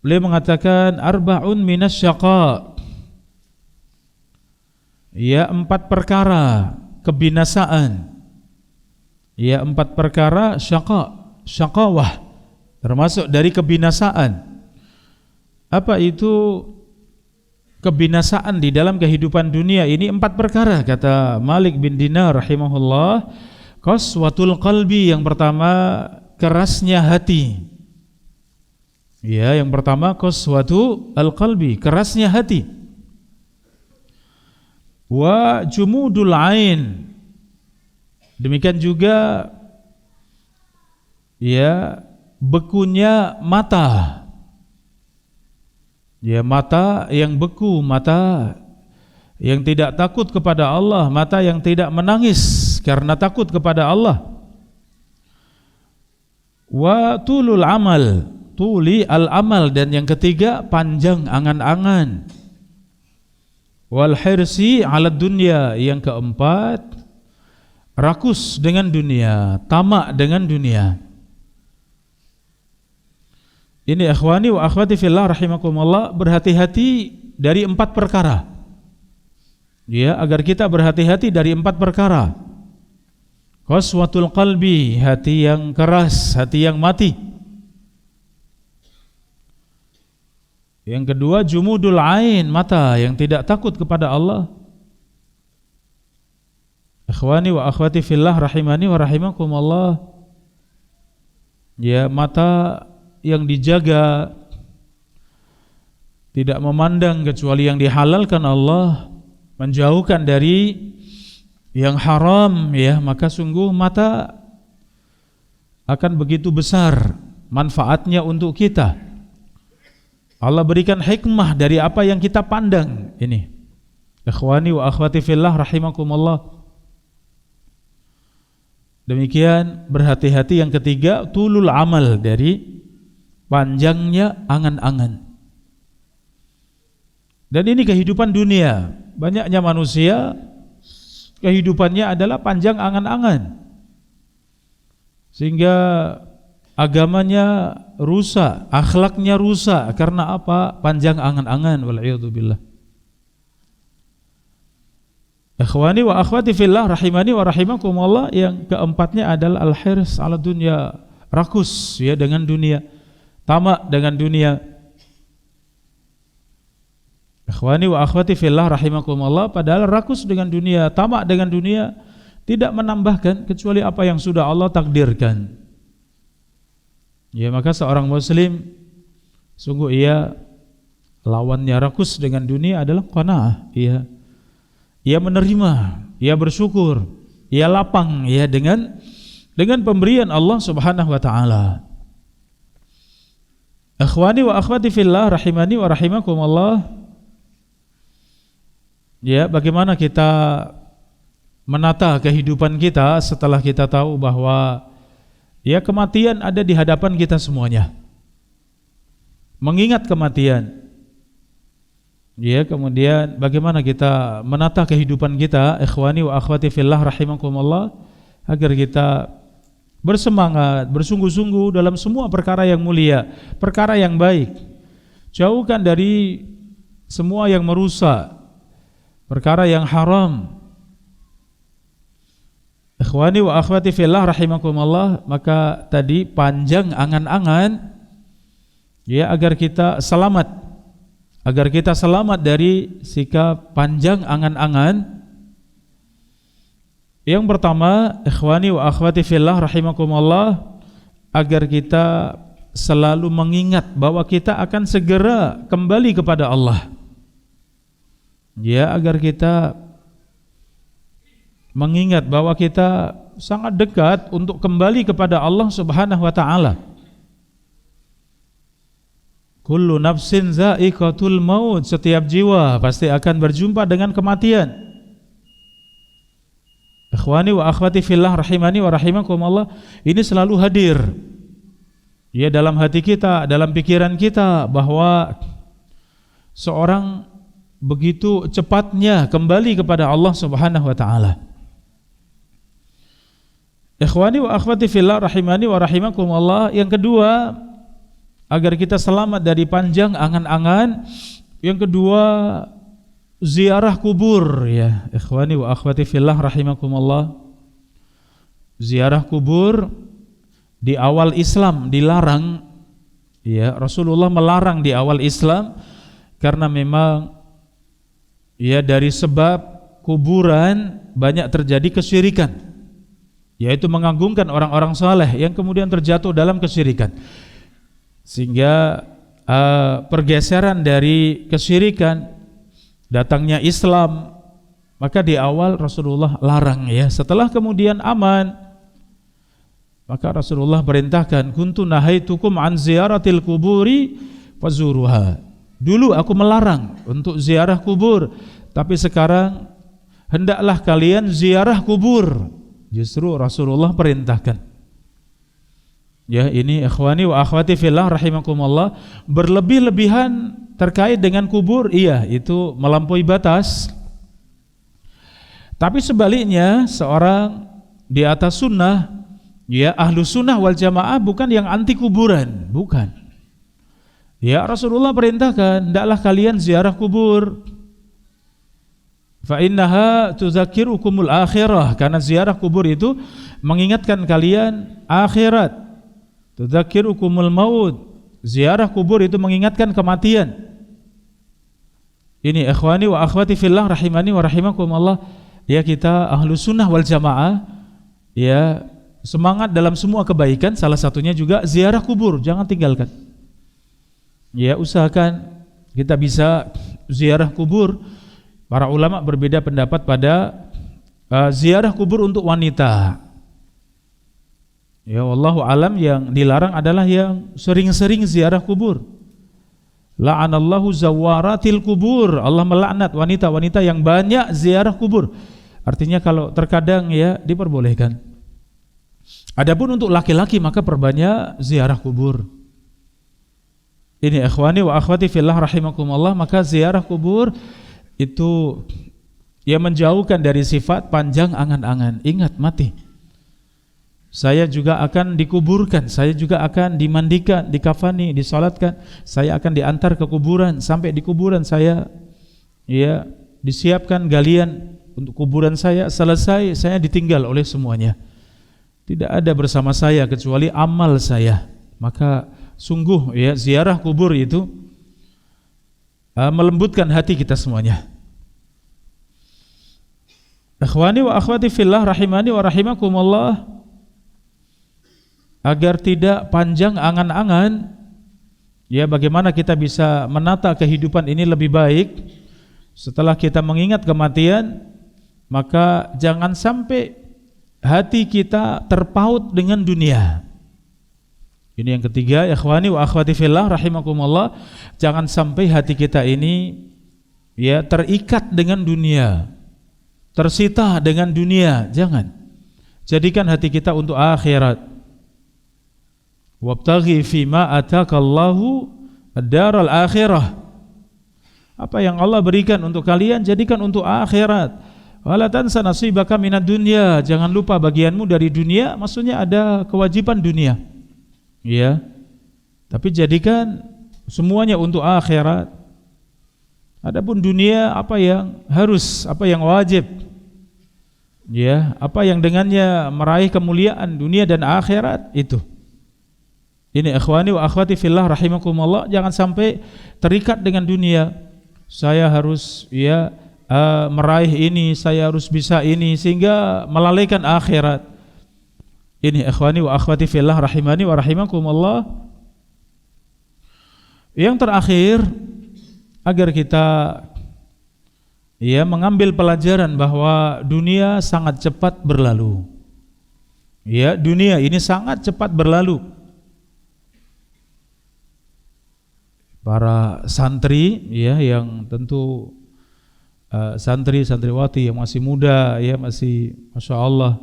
beliau mengatakan arba'un minasyaqa. Ya, 4 perkara kebinasaan. Ya, 4 perkara syaqawah, termasuk dari kebinasaan. Apa itu kebinasaan di dalam kehidupan dunia ini? 4 perkara kata Malik bin Dinar rahimahullah. Qaswatul qalbi, yang pertama kerasnya hati. Ya, yang pertama qaswatu al-qalbi, kerasnya hati. Wa jumudul ain, demikian juga ya bekunya mata. Ya, mata yang beku, mata yang tidak takut kepada Allah, mata yang tidak menangis karena takut kepada Allah. Wa tulul amal, tuli al-amal, dan yang ketiga panjang angan-angan. Wal hirsi 'ala dunya, yang keempat rakus dengan dunia, tamak dengan dunia. Ini ikhwani wa akhwati fillah rahimakumullah, berhati-hati dari 4 perkara. Ya, agar kita berhati-hati dari 4 perkara. Qaswatul qalbi, hati yang keras, hati yang mati. Yang kedua jumudul ain, mata yang tidak takut kepada Allah. Ikhwani wa akhwati fillah rahimani wa rahimakumullah. Ya, mata yang dijaga, tidak memandang kecuali yang dihalalkan Allah, menjauhkan dari yang haram, ya, maka sungguh mata akan begitu besar manfaatnya untuk kita. Allah berikan hikmah dari apa yang kita pandang. Ini ikhwani wa akhwati fillah rahimakumullah. Demikian berhati-hati. Yang ketiga tulul amal, dari panjangnya angan-angan. Dan ini kehidupan dunia. Banyaknya manusia kehidupannya adalah panjang angan-angan, sehingga agamanya rusak, akhlaknya rusak. Karena apa? Panjang angan-angan. Wal'iyadzubillah. Ikhwani wa akhwati fillah rahimani wa rahimakumullah. Yang keempatnya adalah al-hirs 'ala dunya, rakus ya dengan dunia, tamak dengan dunia. Ikhwani wa akhwati fillah rahimakumullah, padahal rakus dengan dunia, tamak dengan dunia tidak menambahkan kecuali apa yang sudah Allah takdirkan. Ya, maka seorang muslim sungguh ia lawannya rakus dengan dunia adalah qanaah. Ia menerima, ia bersyukur, ia lapang ya dengan pemberian Allah Subhanahu wa taala. Ikhwani wa akhwati fillah rahimani wa rahimakumullah. Ya, bagaimana kita menata kehidupan kita setelah kita tahu bahwa ya kematian ada di hadapan kita semuanya. Mengingat kematian. Ya, kemudian bagaimana kita menata kehidupan kita, ikhwani wa akhwati fillah rahimakumullah, agar kita bersemangat, bersungguh-sungguh dalam semua perkara yang mulia, perkara yang baik. Jauhkan dari semua yang merusak, perkara yang haram. Ikhwani wa akhwati fillah rahimakumullah, maka tadi panjang angan-angan ya agar kita selamat dari sikap panjang angan-angan. Yang pertama, ikhwani wa akhwati fillah rahimakumullah, agar kita selalu mengingat bahwa kita akan segera kembali kepada Allah. Ya, agar kita mengingat bahwa kita sangat dekat untuk kembali kepada Allah Subhanahu wa taala. Kullu nafsin za'iqatul maut, setiap jiwa pasti akan berjumpa dengan kematian. Ikhwani wa akhwati fillah rahimani wa rahimakumullah, ini selalu hadir ya dalam hati kita, dalam pikiran kita, bahwa seorang begitu cepatnya kembali kepada Allah Subhanahu wa taala. Ikhwani wa akhwati fillah rahimani wa rahimakumullah, yang kedua, agar kita selamat dari panjang angan-angan, yang kedua, ziarah kubur ya. Ikhwani wa akhwati fillah rahimakumullah, ziarah kubur di awal Islam dilarang ya. Rasulullah melarang di awal Islam karena memang ya dari sebab kuburan banyak terjadi kesyirikan, yaitu mengagungkan orang-orang saleh yang kemudian terjatuh dalam kesyirikan. Sehingga pergeseran dari kesyirikan, datangnya Islam, maka di awal Rasulullah larang ya. Setelah kemudian aman, maka Rasulullah perintahkan, kuntu nahaitukum an ziyaratil kuburi fazuruha. Dulu aku melarang untuk ziarah kubur, tapi sekarang hendaklah kalian ziarah kubur. Justru Rasulullah perintahkan. Ya, ini ikhwani wa akhwati fillah rahimakumullah, berlebih-lebihan terkait dengan kubur, iya, itu melampaui batas. Tapi sebaliknya, seorang di atas sunnah, ya ahlu sunnah wal jamaah, bukan yang anti kuburan, bukan. Ya, Rasulullah perintahkan, hendaklah kalian ziarah kubur. Fa innaha tuzakkirukumul akhirah, karena ziarah kubur itu mengingatkan kalian akhirat. Tudzakirukumul maut, ziarah kubur itu mengingatkan kematian. Ini ikhwani wa akhwati fillah rahimani wa rahimakumullah, ya kita ahlu sunnah wal jamaah ya semangat dalam semua kebaikan, salah satunya juga ziarah kubur, jangan tinggalkan. Ya, usahakan kita bisa ziarah kubur. Para ulama berbeda pendapat pada ziarah kubur untuk wanita. Ya, wallahu alam, yang dilarang adalah yang sering-sering ziarah kubur. La'anallahu zawaratil kubur, Allah melaknat wanita-wanita yang banyak ziarah kubur. Artinya kalau terkadang ya diperbolehkan. Adapun untuk laki-laki maka perbanyak ziarah kubur. Ini ikhwani wa akhwati fillah rahimakumullah, maka ziarah kubur itu ya menjauhkan dari sifat panjang angan-angan. Ingat, mati. Saya juga akan dikuburkan, saya juga akan dimandikan, dikafani, disalatkan, saya akan diantar ke kuburan, sampai di kuburan saya ya disiapkan galian untuk kuburan saya, selesai saya ditinggal oleh semuanya. Tidak ada bersama saya kecuali amal saya. Maka sungguh ya ziarah kubur itu melembutkan hati kita semuanya. Ikhwani wa akhwati fillah rahimani wa rahimakumullah, agar tidak panjang angan-angan ya bagaimana kita bisa menata kehidupan ini lebih baik setelah kita mengingat kematian, maka jangan sampai hati kita terpaut dengan dunia. Ini yang ketiga, ikhwani wa akhwati fillah rahimakumullah, jangan sampai hati kita ini ya terikat dengan dunia, tersita dengan dunia. Jangan. Jadikan hati kita untuk akhirat. Wabtaghi fima atakallahu ad-daral akhirah. Apa yang Allah berikan untuk kalian, jadikan untuk akhirat. Wala tansa nasibaka minad dunya, jangan lupa bagianmu dari dunia, maksudnya ada kewajiban dunia. Ya. Tapi jadikan semuanya untuk akhirat. Adapun dunia apa yang harus, apa yang wajib. Ya, apa yang dengannya meraih kemuliaan dunia dan akhirat itu. Ini ikhwani wa akhwati fillah rahimakumullah, jangan sampai terikat dengan dunia. Saya harus meraih ini, saya harus bisa ini, sehingga melalaikan akhirat. Ini ikhwani wa akhwati fillah rahimani wa rahimakumullah. Yang terakhir, agar kita mengambil pelajaran bahwa dunia sangat cepat berlalu. Ya, dunia ini sangat cepat berlalu. Para santri yang tentu santriwati yang masih muda, masih Masya Allah,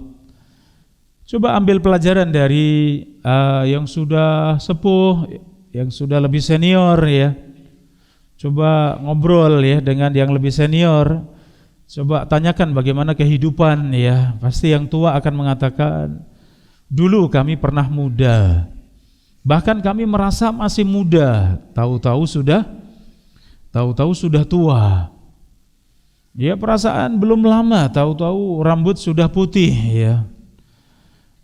coba ambil pelajaran dari yang sudah sepuh, yang sudah lebih senior, coba ngobrol dengan yang lebih senior, coba tanyakan bagaimana kehidupan, pasti yang tua akan mengatakan, dulu kami pernah muda, bahkan kami merasa masih muda, tahu-tahu sudah tua. Ya, perasaan belum lama, tahu-tahu rambut sudah putih,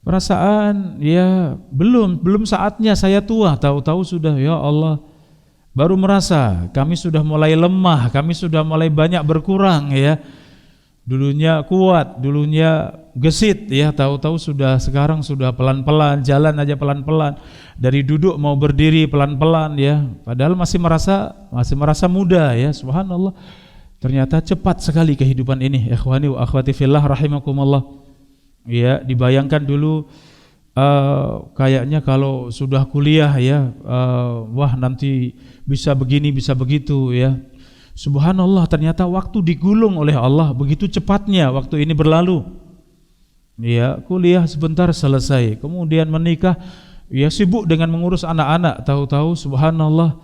Perasaan belum saatnya saya tua, tahu-tahu sudah, ya Allah, baru merasa kami sudah mulai lemah, kami sudah mulai banyak berkurang, Dulunya kuat, dulunya gesit, tahu-tahu sekarang sudah pelan-pelan, jalan aja pelan-pelan. Dari duduk mau berdiri pelan-pelan, Padahal masih merasa muda, Subhanallah. Ternyata cepat sekali kehidupan ini, ikhwani wa akhwati fillah rahimakumullah. Dibayangkan dulu kayaknya kalau sudah kuliah, wah nanti bisa begini, bisa begitu, Subhanallah, ternyata waktu digulung oleh Allah, begitu cepatnya waktu ini berlalu. Kuliah sebentar selesai, kemudian menikah, sibuk dengan mengurus anak-anak, tahu-tahu subhanallah,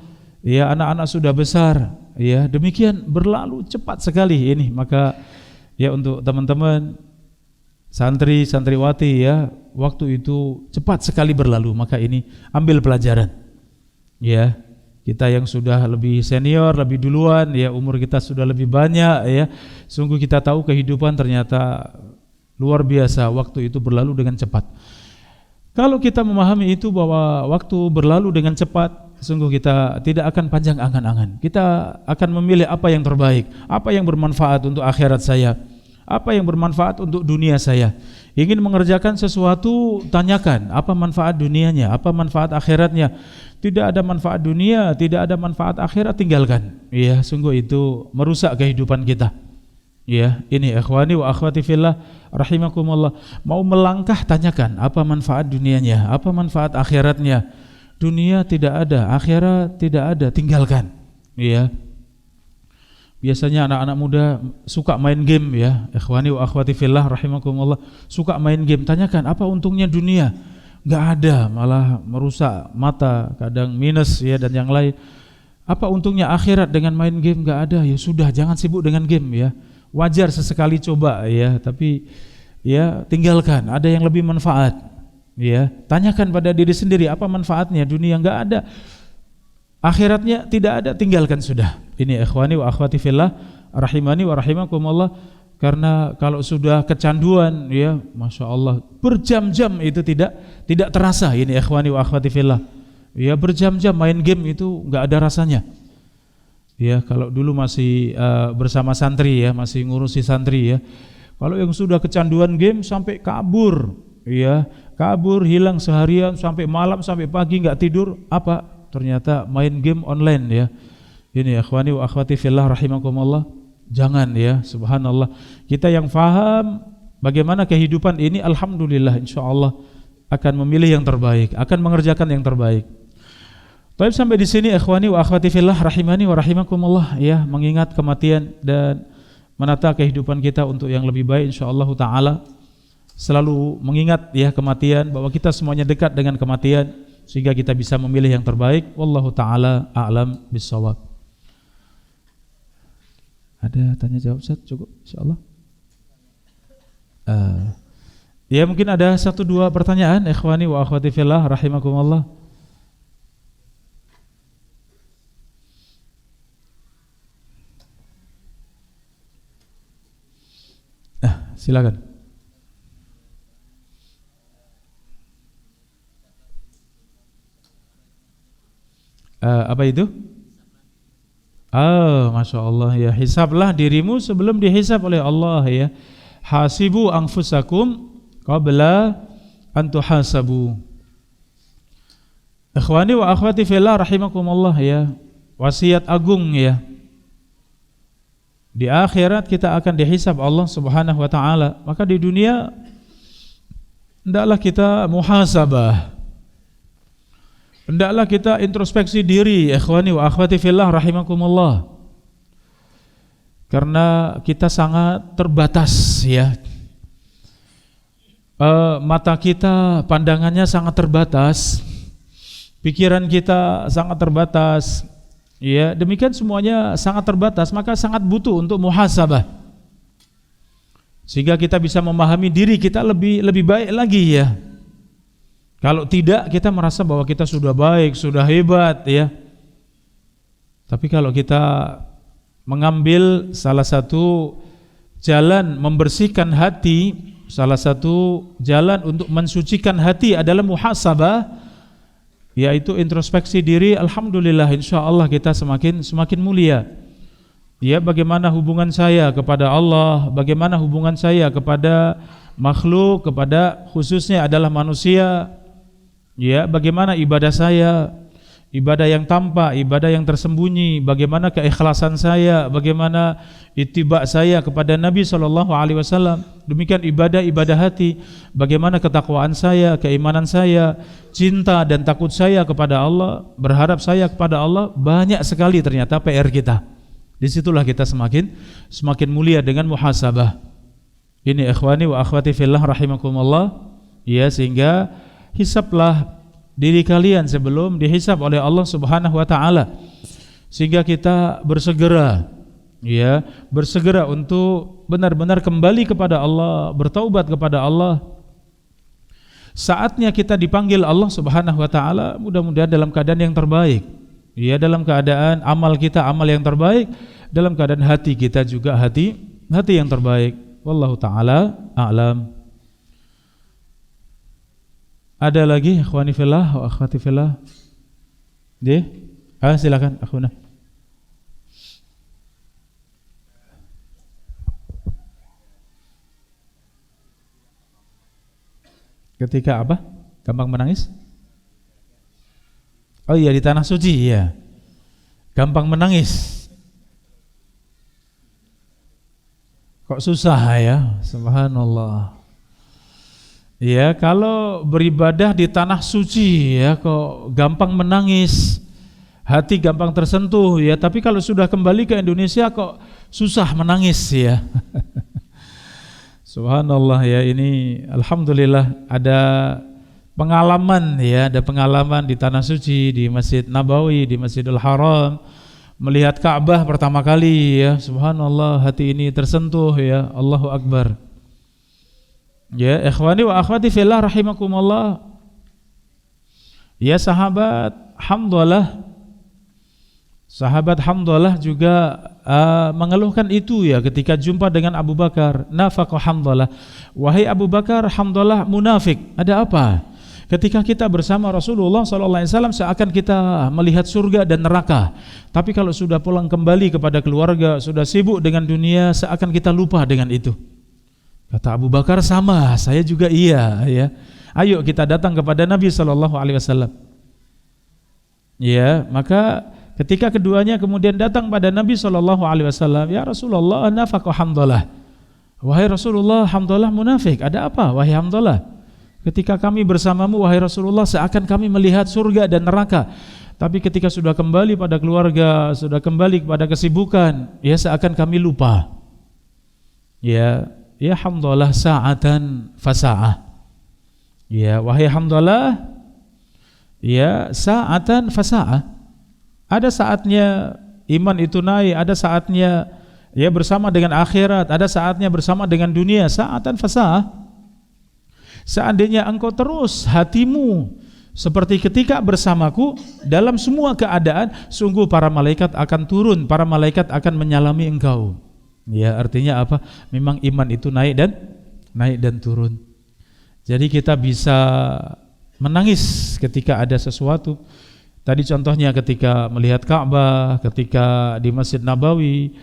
anak-anak sudah besar. Demikian berlalu cepat sekali ini. Maka untuk teman-teman santriwati, waktu itu cepat sekali berlalu. Maka ini ambil pelajaran. Kita yang sudah lebih senior, lebih duluan, umur kita sudah lebih banyak, sungguh kita tahu kehidupan ternyata luar biasa, waktu itu berlalu dengan cepat. Kalau kita memahami itu bahwa waktu berlalu dengan cepat, sungguh kita tidak akan panjang angan-angan. Kita akan memilih apa yang terbaik, apa yang bermanfaat untuk akhirat saya, apa yang bermanfaat untuk dunia saya. Ingin mengerjakan sesuatu, tanyakan apa manfaat dunianya, apa manfaat akhiratnya. Tidak ada manfaat dunia, tidak ada manfaat akhirat, tinggalkan. Sungguh itu merusak kehidupan kita. Ini ikhwani wa akhwati fillah rahimakumullah. Mau melangkah, tanyakan apa manfaat dunianya, apa manfaat akhiratnya. Dunia tidak ada, akhirat tidak ada, tinggalkan. Biasanya anak-anak muda suka main game, ikhwani wa akhwati fillah rahimakumullah, suka main game. Tanyakan apa untungnya dunia? Enggak ada, malah merusak mata, kadang minus dan yang lain. Apa untungnya akhirat dengan main game? Enggak ada. Ya sudah, jangan sibuk dengan game, Wajar sesekali coba, tapi tinggalkan. Ada yang lebih manfaat, Tanyakan pada diri sendiri apa manfaatnya. Dunia enggak ada, akhiratnya tidak ada, tinggalkan sudah. Ini ikhwani wa akhwati fillah rahimani wa rahimakumullah. Karena kalau sudah kecanduan, Masya Allah, berjam-jam itu tidak terasa. Ini ikhwani wa akhwati fillah, berjam-jam main game itu enggak ada rasanya. Kalau dulu masih bersama santri, masih ngurusi santri, kalau yang sudah kecanduan game sampai kabur, kabur, hilang seharian, sampai malam, sampai pagi enggak tidur, apa? Ternyata main game online, Ini ikhwani wa akhwati fillah rahimakumullah. Jangan, subhanallah. Kita yang faham bagaimana kehidupan ini, alhamdulillah, insyaallah akan memilih yang terbaik, akan mengerjakan yang terbaik. Baik, sampai di sini ikhwani wa akhwati fillah rahimani wa rahimakumullah, mengingat kematian dan menata kehidupan kita untuk yang lebih baik insyaallah taala. Selalu mengingat kematian, bahwa kita semuanya dekat dengan kematian, sehingga kita bisa memilih yang terbaik. Wallahu taala a'lam bissawab. Ada tanya jawab Ustaz? Cukup insyaallah. Uh, ya mungkin ada 1-2 pertanyaan, ikhwani wa akhwati fillah rahimakumullah. Silakan. Apa itu? Masya Allah ya. Hisablah dirimu sebelum dihisab oleh Allah ya. Hasibu anfusakum qabla an tuhasabu. Ikhwani wa akhwati fillah rahimakumullah ya. Wasiat agung ya. Di akhirat kita akan dihisab Allah Subhanahu wa taala. Maka di dunia hendaklah kita muhasabah. Hendaklah kita introspeksi diri, ikhwani wa akhwati fillah rahimakumullah. Karena kita sangat terbatas ya. Mata kita pandangannya sangat terbatas. Pikiran kita sangat terbatas. Ya, demikian semuanya sangat terbatas, maka sangat butuh untuk muhasabah. Sehingga kita bisa memahami diri kita lebih baik lagi ya. Kalau tidak kita merasa bahwa kita sudah baik, sudah hebat ya. Tapi kalau kita mengambil salah satu jalan membersihkan hati, salah satu jalan untuk mensucikan hati adalah muhasabah, yaitu introspeksi diri. Alhamdulillah insyaallah kita semakin mulia. Ya, bagaimana hubungan saya kepada Allah, bagaimana hubungan saya kepada makhluk, kepada khususnya adalah manusia. Ya, bagaimana ibadah saya, ibadah yang tampak, ibadah yang tersembunyi, bagaimana keikhlasan saya, bagaimana ittiba saya kepada Nabi SAW. Demikian ibadah hati, bagaimana ketakwaan saya, keimanan saya, cinta dan takut saya kepada Allah, berharap saya kepada Allah. Banyak sekali ternyata PR kita. Disitulah kita semakin mulia dengan muhasabah. Ini ikhwani wa akhwati fillah rahimakumullah. Ya, sehingga hisablah diri kalian sebelum dihisab oleh Allah Subhanahu wa taala. Sehingga kita bersegera untuk benar-benar kembali kepada Allah, bertaubat kepada Allah. Saatnya kita dipanggil Allah Subhanahu wa taala, mudah-mudahan dalam keadaan yang terbaik. Ya, dalam keadaan amal kita amal yang terbaik, dalam keadaan hati kita juga hati yang terbaik. Wallahu taala a'lam. Ada lagi ikhwani fillah wa akhwati fillah? Silakan akhuna. Ketika apa? Gampang menangis? Oh iya, di tanah suci ya. Gampang menangis. Kok susah ya? Subhanallah. Ya, kalau beribadah di tanah suci ya kok gampang menangis, hati gampang tersentuh ya, tapi kalau sudah kembali ke Indonesia kok susah menangis ya. Subhanallah ya, ini alhamdulillah ada pengalaman ya, ada pengalaman di tanah suci, di Masjid Nabawi, di Masjidil Haram, melihat Ka'bah pertama kali ya. Subhanallah, hati ini tersentuh ya. Allahu Akbar. Ya, ikhwani wa akhwati fillah rahimakumullah. Ya, sahabat Hamdalah juga mengeluhkan itu ya ketika jumpa dengan Abu Bakar. Nafaqa Hamdalah, wahai Abu Bakar, Hamdalah munafik. Ada apa? Ketika kita bersama Rasulullah SAW seakan kita melihat surga dan neraka, tapi kalau sudah pulang kembali kepada keluarga, sudah sibuk dengan dunia, seakan kita lupa dengan itu. Kata Abu Bakar, sama, saya juga iya ya. Ayo kita datang kepada Nabi SAW. Ya, maka ketika keduanya kemudian datang pada Nabi SAW, ya Rasulullah, nafaqa Hamdalah. Wahai Rasulullah, Hamdalah munafik. Ada apa wahai Hamdalah? Ketika kami bersamamu wahai Rasulullah, seakan kami melihat surga dan neraka, tapi ketika sudah kembali pada keluarga, sudah kembali kepada kesibukan, ya seakan kami lupa. Ya Hamdalah sa'atan fasa'ah. Ya, wahai Hamdalah, ya sa'atan fasa'ah. Ada saatnya iman itu naik, ada saatnya ya bersama dengan akhirat, ada saatnya bersama dengan dunia. Sa'atan fasa'ah. Seandainya engkau terus hatimu seperti ketika bersamaku dalam semua keadaan, sungguh para malaikat akan turun, para malaikat akan menyalami engkau. Ya, artinya apa? Memang iman itu naik dan turun. Jadi kita bisa menangis ketika ada sesuatu. Tadi contohnya ketika melihat Ka'bah, ketika di Masjid Nabawi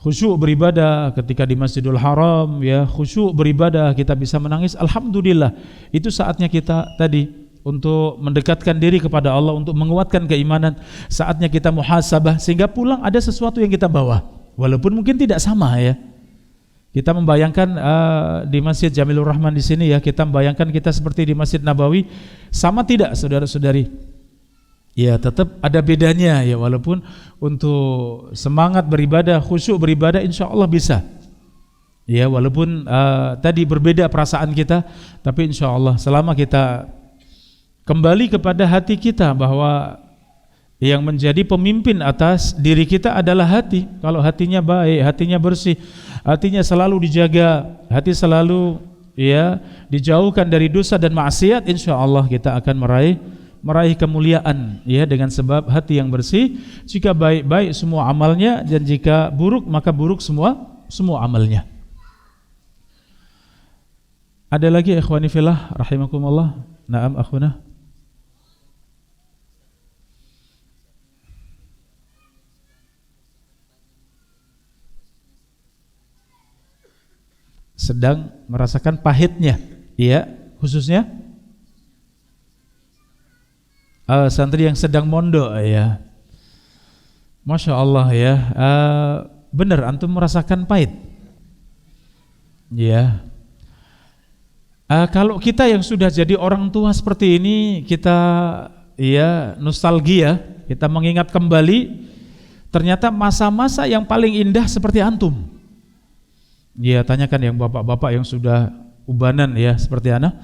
khusyuk beribadah, ketika di Masjidil Haram ya khusyuk beribadah, kita bisa menangis. Alhamdulillah, itu saatnya kita tadi untuk mendekatkan diri kepada Allah, untuk menguatkan keimanan. Saatnya kita muhasabah, sehingga pulang ada sesuatu yang kita bawa, walaupun mungkin tidak sama ya. Kita membayangkan di Masjid Jamilur Rahman di sini ya, kita membayangkan kita seperti di Masjid Nabawi, sama tidak saudara-saudari? Ya, tetap ada bedanya ya, walaupun untuk semangat beribadah, khusyuk beribadah insya Allah bisa. Ya, walaupun tadi berbeda perasaan kita, tapi insya Allah selama kita kembali kepada hati kita bahwa yang menjadi pemimpin atas diri kita adalah hati. Kalau hatinya baik, hatinya bersih, hatinya selalu dijaga, hati selalu ya dijauhkan dari dosa dan maksiat, insya Allah kita akan meraih kemuliaan ya, dengan sebab hati yang bersih. Jika baik-baik semua amalnya, dan jika buruk maka buruk semua amalnya. Ada lagi ikhwani fillah rahimakumullah? Naam akhuna. Sedang merasakan pahitnya, iya, khususnya santri yang sedang mondok ya. Masya Allah ya, benar antum merasakan pahit ya. Kalau kita yang sudah jadi orang tua seperti ini, kita ya nostalgia, kita mengingat kembali ternyata masa-masa yang paling indah seperti antum. Ya, tanyakan yang bapak-bapak yang sudah ubanan ya seperti ana.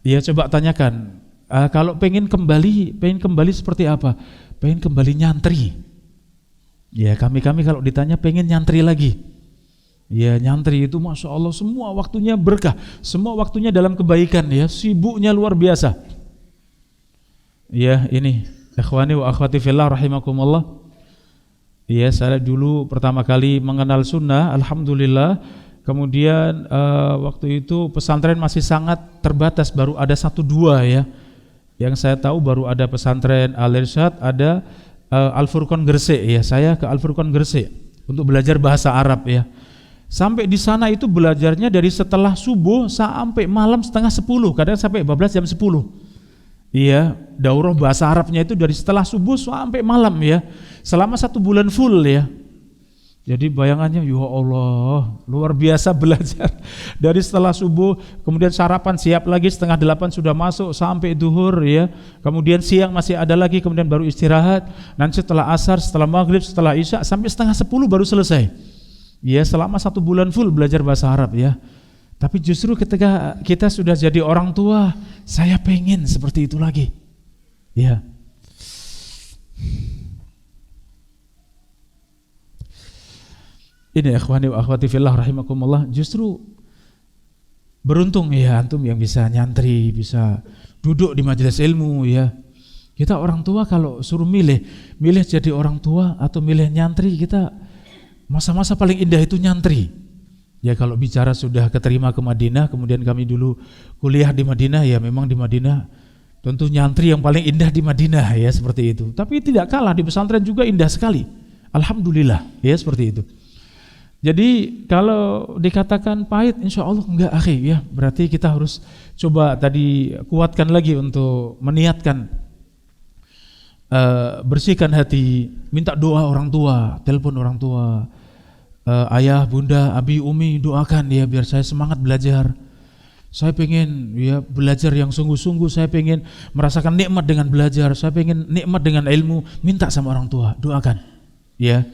Ya, coba tanyakan, kalau pengen kembali seperti apa? Pengen kembali nyantri. Ya, kami kalau ditanya pengen nyantri lagi. Ya, nyantri itu masya Allah semua waktunya berkah, semua waktunya dalam kebaikan ya, sibuknya luar biasa. Ya, ini ikhwani wa akhwati fillah rahimakumullah. Ya, saya dulu pertama kali mengenal sunnah, alhamdulillah. Kemudian waktu itu pesantren masih sangat terbatas, baru ada 1-2 ya. Yang saya tahu baru ada pesantren Al-Irsyad, ada Al-Furqan Gresik ya. Saya ke Al-Furqan Gresik untuk belajar bahasa Arab ya. Sampai di sana itu belajarnya dari setelah subuh sampai malam 9:30, kadang sampai 12 jam 10. Iya, daurah bahasa Arabnya itu dari setelah subuh sampai malam ya. Selama 1 bulan full ya. Jadi bayangannya, ya Allah, luar biasa belajar dari setelah subuh, kemudian sarapan siap lagi 7:30 sudah masuk sampai duhur ya. Kemudian siang masih ada lagi, kemudian baru istirahat. Nanti setelah asar, setelah maghrib, setelah isya sampai 9:30 baru selesai. Ya, selama 1 bulan full belajar bahasa Arab ya. Tapi justru ketika kita sudah jadi orang tua, saya pengen seperti itu lagi. Ya. Ini ikhwani wa akhwati fillah rahimakumullah, justru beruntung ya antum yang bisa nyantri, bisa duduk di majelis ilmu ya. Kita orang tua kalau suruh milih jadi orang tua atau milih nyantri, kita masa-masa paling indah itu nyantri. Ya, kalau bicara sudah keterima ke Madinah, kemudian kami dulu kuliah di Madinah, ya memang di Madinah tentu nyantri yang paling indah di Madinah ya, seperti itu. Tapi tidak kalah di pesantren juga indah sekali. Alhamdulillah ya, seperti itu. Jadi kalau dikatakan pahit, insya Allah enggak akhi ya. Berarti kita harus coba tadi kuatkan lagi untuk meniatkan, bersihkan hati, minta doa orang tua, telepon orang tua, ayah, bunda, abi, umi, doakan ya biar saya semangat belajar. Saya pengen ya belajar yang sungguh-sungguh, saya pengen merasakan nikmat dengan belajar, saya pengen nikmat dengan ilmu. Minta sama orang tua, doakan ya.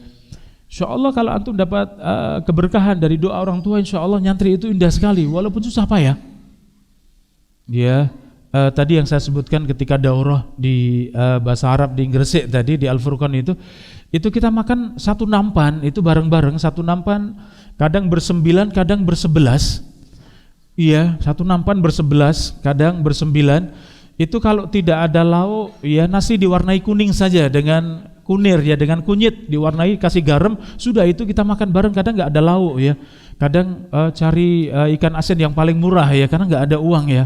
Insya Allah kalau antum dapat keberkahan dari doa orang tua, insya Allah nyantri itu indah sekali, walaupun susah payah. Ya, tadi yang saya sebutkan ketika daurah di bahasa Arab di Gresik tadi di Al-Furqan itu kita makan satu nampan, itu bareng-bareng satu nampan, kadang bersembilan, kadang bersebelas. Iya, satu nampan bersebelas, kadang bersembilan. Itu kalau tidak ada lauk, ya nasi diwarnai kuning saja dengan kunir ya, dengan kunyit diwarnai, kasih garam, sudah itu kita makan bareng. Kadang nggak ada lauk ya, kadang cari ikan asin yang paling murah ya, karena nggak ada uang ya.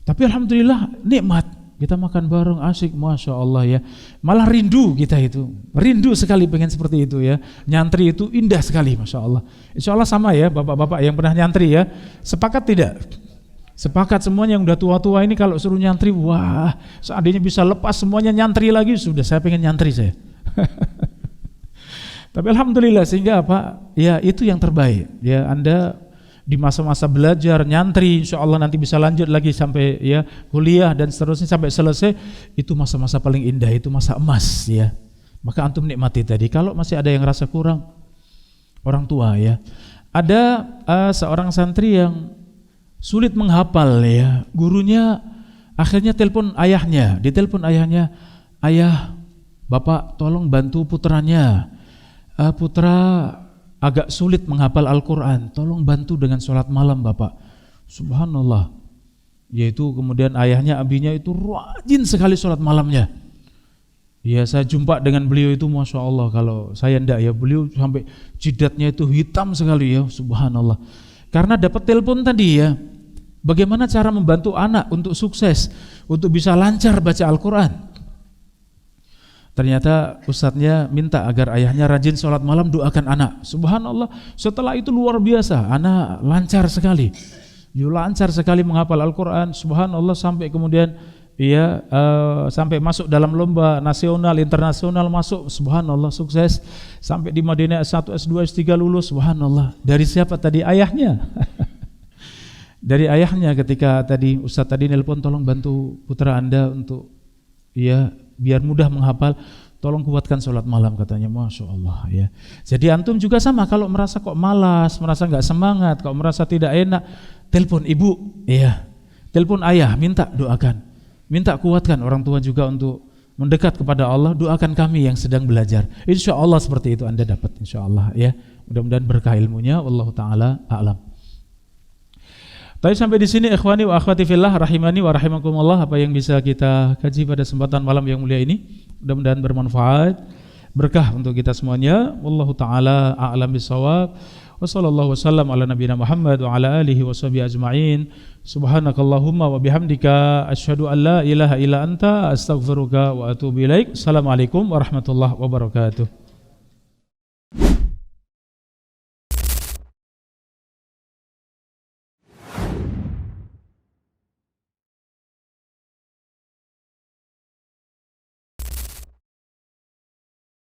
Tapi alhamdulillah nikmat, kita makan bareng asik, masya Allah ya. Malah rindu kita itu, rindu sekali pengen seperti itu ya. Nyantri itu indah sekali, masya Allah. Insya Allah sama ya, bapak-bapak yang pernah nyantri ya. Sepakat tidak? Sepakat semuanya yang udah tua-tua ini kalau suruh nyantri, wah, seandainya bisa lepas semuanya nyantri lagi, sudah saya pengen nyantri saya. Tapi alhamdulillah, sehingga apa? Ya itu yang terbaik. Ya Anda di masa-masa belajar nyantri, insya Allah nanti bisa lanjut lagi sampai ya kuliah dan seterusnya sampai selesai, itu masa-masa paling indah, itu masa emas ya. Maka antum nikmati tadi. Kalau masih ada yang rasa kurang, orang tua ya. Ada seorang santri yang sulit menghafal ya, gurunya akhirnya ditelepon ayahnya, ayah, bapak tolong bantu putranya, putra agak sulit menghafal Al-Quran, tolong bantu dengan sholat malam bapak. Subhanallah, yaitu kemudian ayahnya, abinya itu rajin sekali sholat malamnya. Ya saya jumpa dengan beliau itu, masya Allah, kalau saya enggak ya, beliau sampai jidatnya itu hitam sekali ya, subhanallah. Karena dapat telepon tadi ya, bagaimana cara membantu anak untuk sukses, untuk bisa lancar baca Al-Quran. Ternyata ustadznya minta agar ayahnya rajin sholat malam, doakan anak. Subhanallah, setelah itu luar biasa, anak lancar sekali. Lancar sekali menghafal Al-Quran, subhanallah, sampai kemudian sampai masuk dalam lomba nasional, internasional, masuk, subhanallah, sukses. Sampai di Madinah S1, S2, S3 lulus, subhanallah. Dari siapa tadi? Ayahnya. Dari ayahnya ketika tadi ustadz tadi nelpon, tolong bantu putra Anda untuk biar mudah menghafal, tolong kuatkan sholat malam katanya, masya Allah ya. Jadi antum juga sama, kalau merasa kok malas, merasa nggak semangat, kalau merasa tidak enak, telepon ibu, telepon ayah, minta doakan, minta kuatkan orang tua juga untuk mendekat kepada Allah, doakan kami yang sedang belajar. Insya Allah seperti itu Anda dapat, insya Allah ya. Mudah-mudahan berkah ilmunya. Wallahu taala a'lam. Tapi sampai di sini ikhwani wa akhwati fillah rahimani wa rahimakumullah, apa yang bisa kita kaji pada kesempatan malam yang mulia ini, mudah-mudahan bermanfaat, berkah untuk kita semuanya. Wallahu taala a'lam bissawab. Wa sallallahu wasallam ala nabiyina Muhammad wa ala alihi washabihi ajma'in. Subhanakallahumma wa bihamdika asyhadu an la ilaha illa anta astaghfiruka wa atubu ilaik. Assalamualaikum warahmatullahi wabarakatuh.